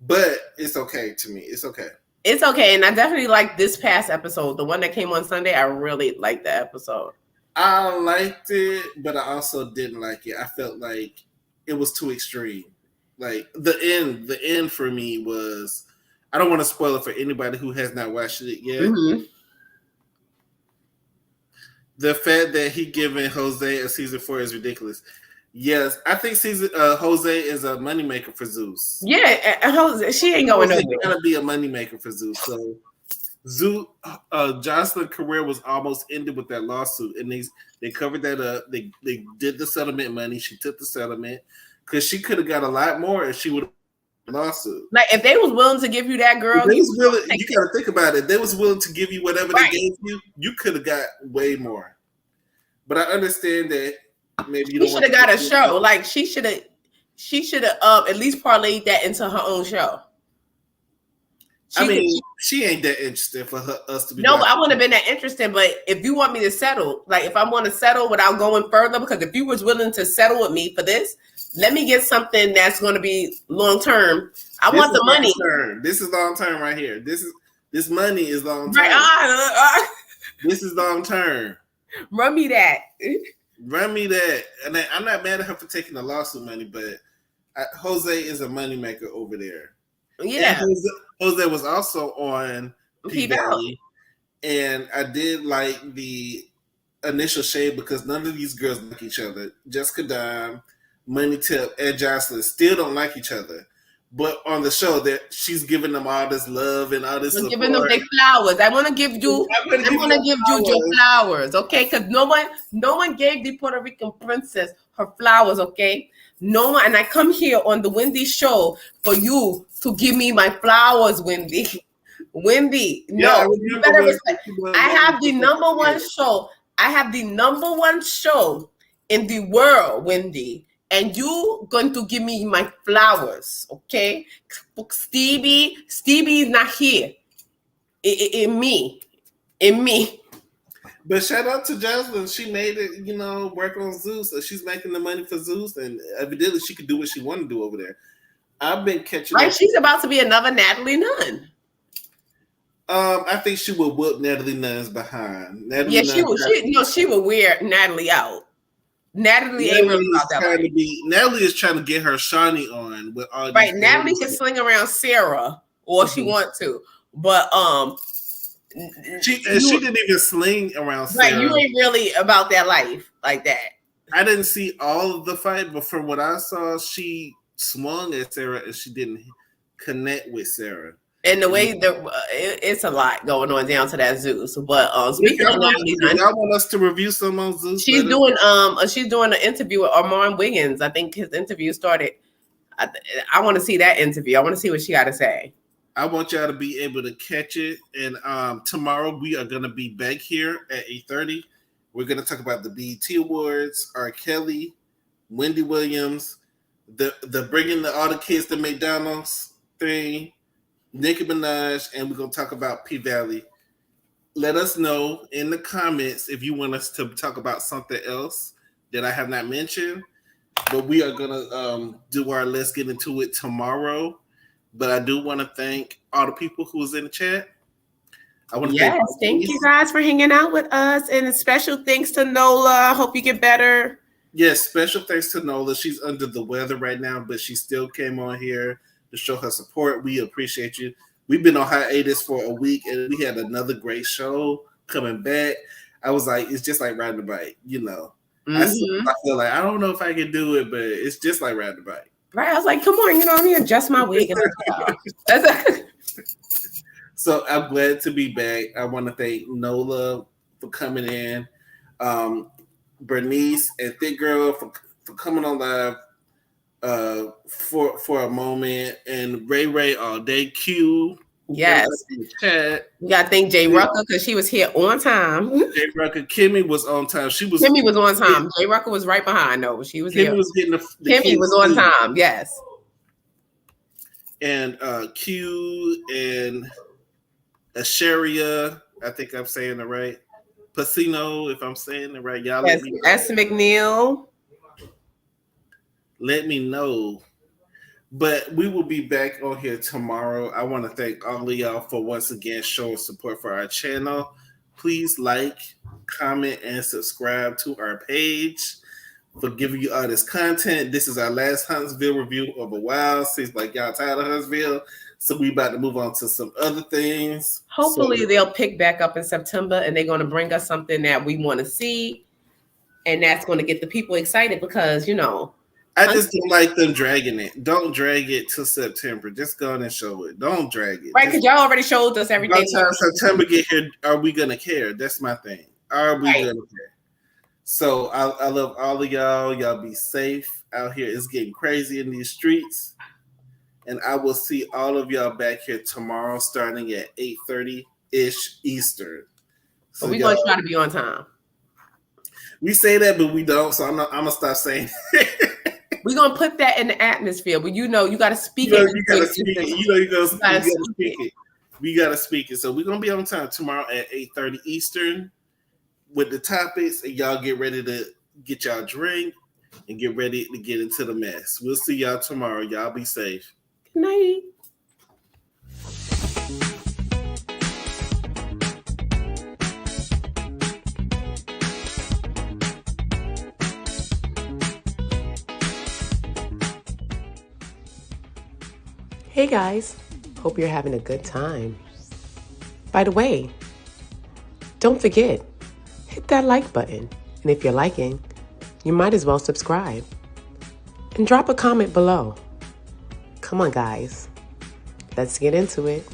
But it's okay to me. It's okay. It's okay. And I definitely like this past episode. The one that came on Sunday, I really liked that episode. I liked it, but I also didn't like it. I felt like it was too extreme. Like the end for me was, I don't want to spoil it for anybody who has not watched it yet. Mm-hmm. The fact that he giving Jose a season 4 is ridiculous. Yes, I think Jose is a moneymaker for Zeus. Yeah, she ain't going Jose nowhere. gotta be a moneymaker for Zeus. So Zeus, Jocelyn's career was almost ended with that lawsuit, and they covered that up. They did the settlement money. She took the settlement because she could have got a lot more if she would have lawsuit. Like if they was willing to give you that, girl, they was willing. You gotta think about it. They was willing to give you whatever they gave you. You could have got way more. But I understand that maybe you should have got a show. Like she should have at least parlayed that into her own show. She ain't that interested for us to be. No, but I wouldn't have been that interested. But if you want me to settle, like if I want to settle without going further, because if you was willing to settle with me for this, let me get something that's going to be long term. I want the money. This is long term right here. This money is long term. Right. This is long term. Run me that. And I'm not mad at her for taking the lawsuit money, but Jose is a moneymaker over there. Yeah. Jose was also on P-Valley, and I did like the initial shade because none of these girls like each other. Jessica Dime, Money Tip, and Jocelyn still don't like each other. But on the show, that she's giving them all this love and all this support. Giving them their flowers. I want to give you. I want to give you your flowers, okay? Because no one gave the Puerto Rican princess her flowers, okay? No one. And I come here on the Wendy show for you to give me my flowers, Wendy. Wendy, no, you better respect. I have the number one show. I have the number one show in the world, Wendy. And you going to give me my flowers, okay? Stevie is not here. In me. But shout out to Jocelyn. She made it, work on Zeus. So she's making the money for Zeus, and evidently she could do what she want to do over there. I've been catching up. She's about to be another Natalie Nunn. I think she will whoop Natalie Nunn's behind. She will wear Natalie out. Natalie ain't really about that. Natalie is trying to get her shiny on with all right. Natalie can sling around Sarah, or she want to, but she didn't even sling around Sarah. Right, you ain't really about that life like that. I didn't see all of the fight, but from what I saw, she swung at Sarah and she didn't connect with Sarah. And the way it's a lot going on down to that Zeus. But speaking of Natalie, y'all want us to review some on Zeus? She's doing an interview with Armand Wiggins. I think his interview started. I want to see that interview. I want to see what she got to say. I want y'all to be able to catch it. And tomorrow we are going to be back here at 8:30. We're going to talk about the BET Awards, R. Kelly, Wendy Williams, the bringing all the kids to McDonald's thing, Nicki Minaj, and we're going to talk about P-Valley. Let us know in the comments if you want us to talk about something else that I have not mentioned. But we are going to do our Let's Get Into It tomorrow. But I do want to thank all the people who was in the chat. I want to thank you guys for hanging out with us. And a special thanks to Nola. Hope you get better. Yes, special thanks to Nola. She's under the weather right now, but she still came on here to show her support. We appreciate you. We've been on hiatus for a week, and we had another great show coming back. I was like, it's just like riding a bike, Mm-hmm. I feel like I don't know if I can do it, but it's just like riding a bike. Right. I was like, come on, let me adjust my wig. So I'm glad to be back. I want to thank Nola for coming in, Bernice and Thick Girl for coming on live for a moment, and Ray all day. Q. Yes. We got to thank Jay Rucker because she was here on time. Jay Rucker. Kimmy was on time. Kimmy was on time. Jay Rucker was right behind though. She was Kimmy here. Was getting Kimmy was on time. Yes. And Q and Asheria, I think I'm saying it right. Pacino, if I'm saying it right. Y'all yes, S. McNeil. Let me know. But we will be back on here tomorrow. I want to thank all of y'all for once again showing support for our channel. Please like, comment, and subscribe to our page for giving you all this content. This is our last Huntsville review of a while. Seems like y'all tired of Huntsville. So we about to move on to some other things. Hopefully they'll pick back up in September and they're going to bring us something that we want to see. And that's going to get the people excited because, I just don't like them dragging it. Don't drag it till September. Just go on and show it. Don't drag it. Right, because y'all already showed us everything. By the time September get here, are we going to care? That's my thing. Are we going to care? So I love all of y'all. Y'all be safe out here. It's getting crazy in these streets. And I will see all of y'all back here tomorrow starting at 8:30-ish Eastern. So we're going to try to be on time. We say that, but we don't. So I'm going to stop saying it. We're going to put that in the atmosphere. But you got to speak it. You got to speak it. You got to speak it. We got to speak it. So we're going to be on time tomorrow at 8:30 Eastern with the topics. And y'all get ready to get y'all drink and get ready to get into the mess. We'll see y'all tomorrow. Y'all be safe. Good night. Hey guys, hope you're having a good time. By the way, don't forget, hit that like button. And if you're liking, you might as well subscribe. And drop a comment below. Come on guys, let's get into it.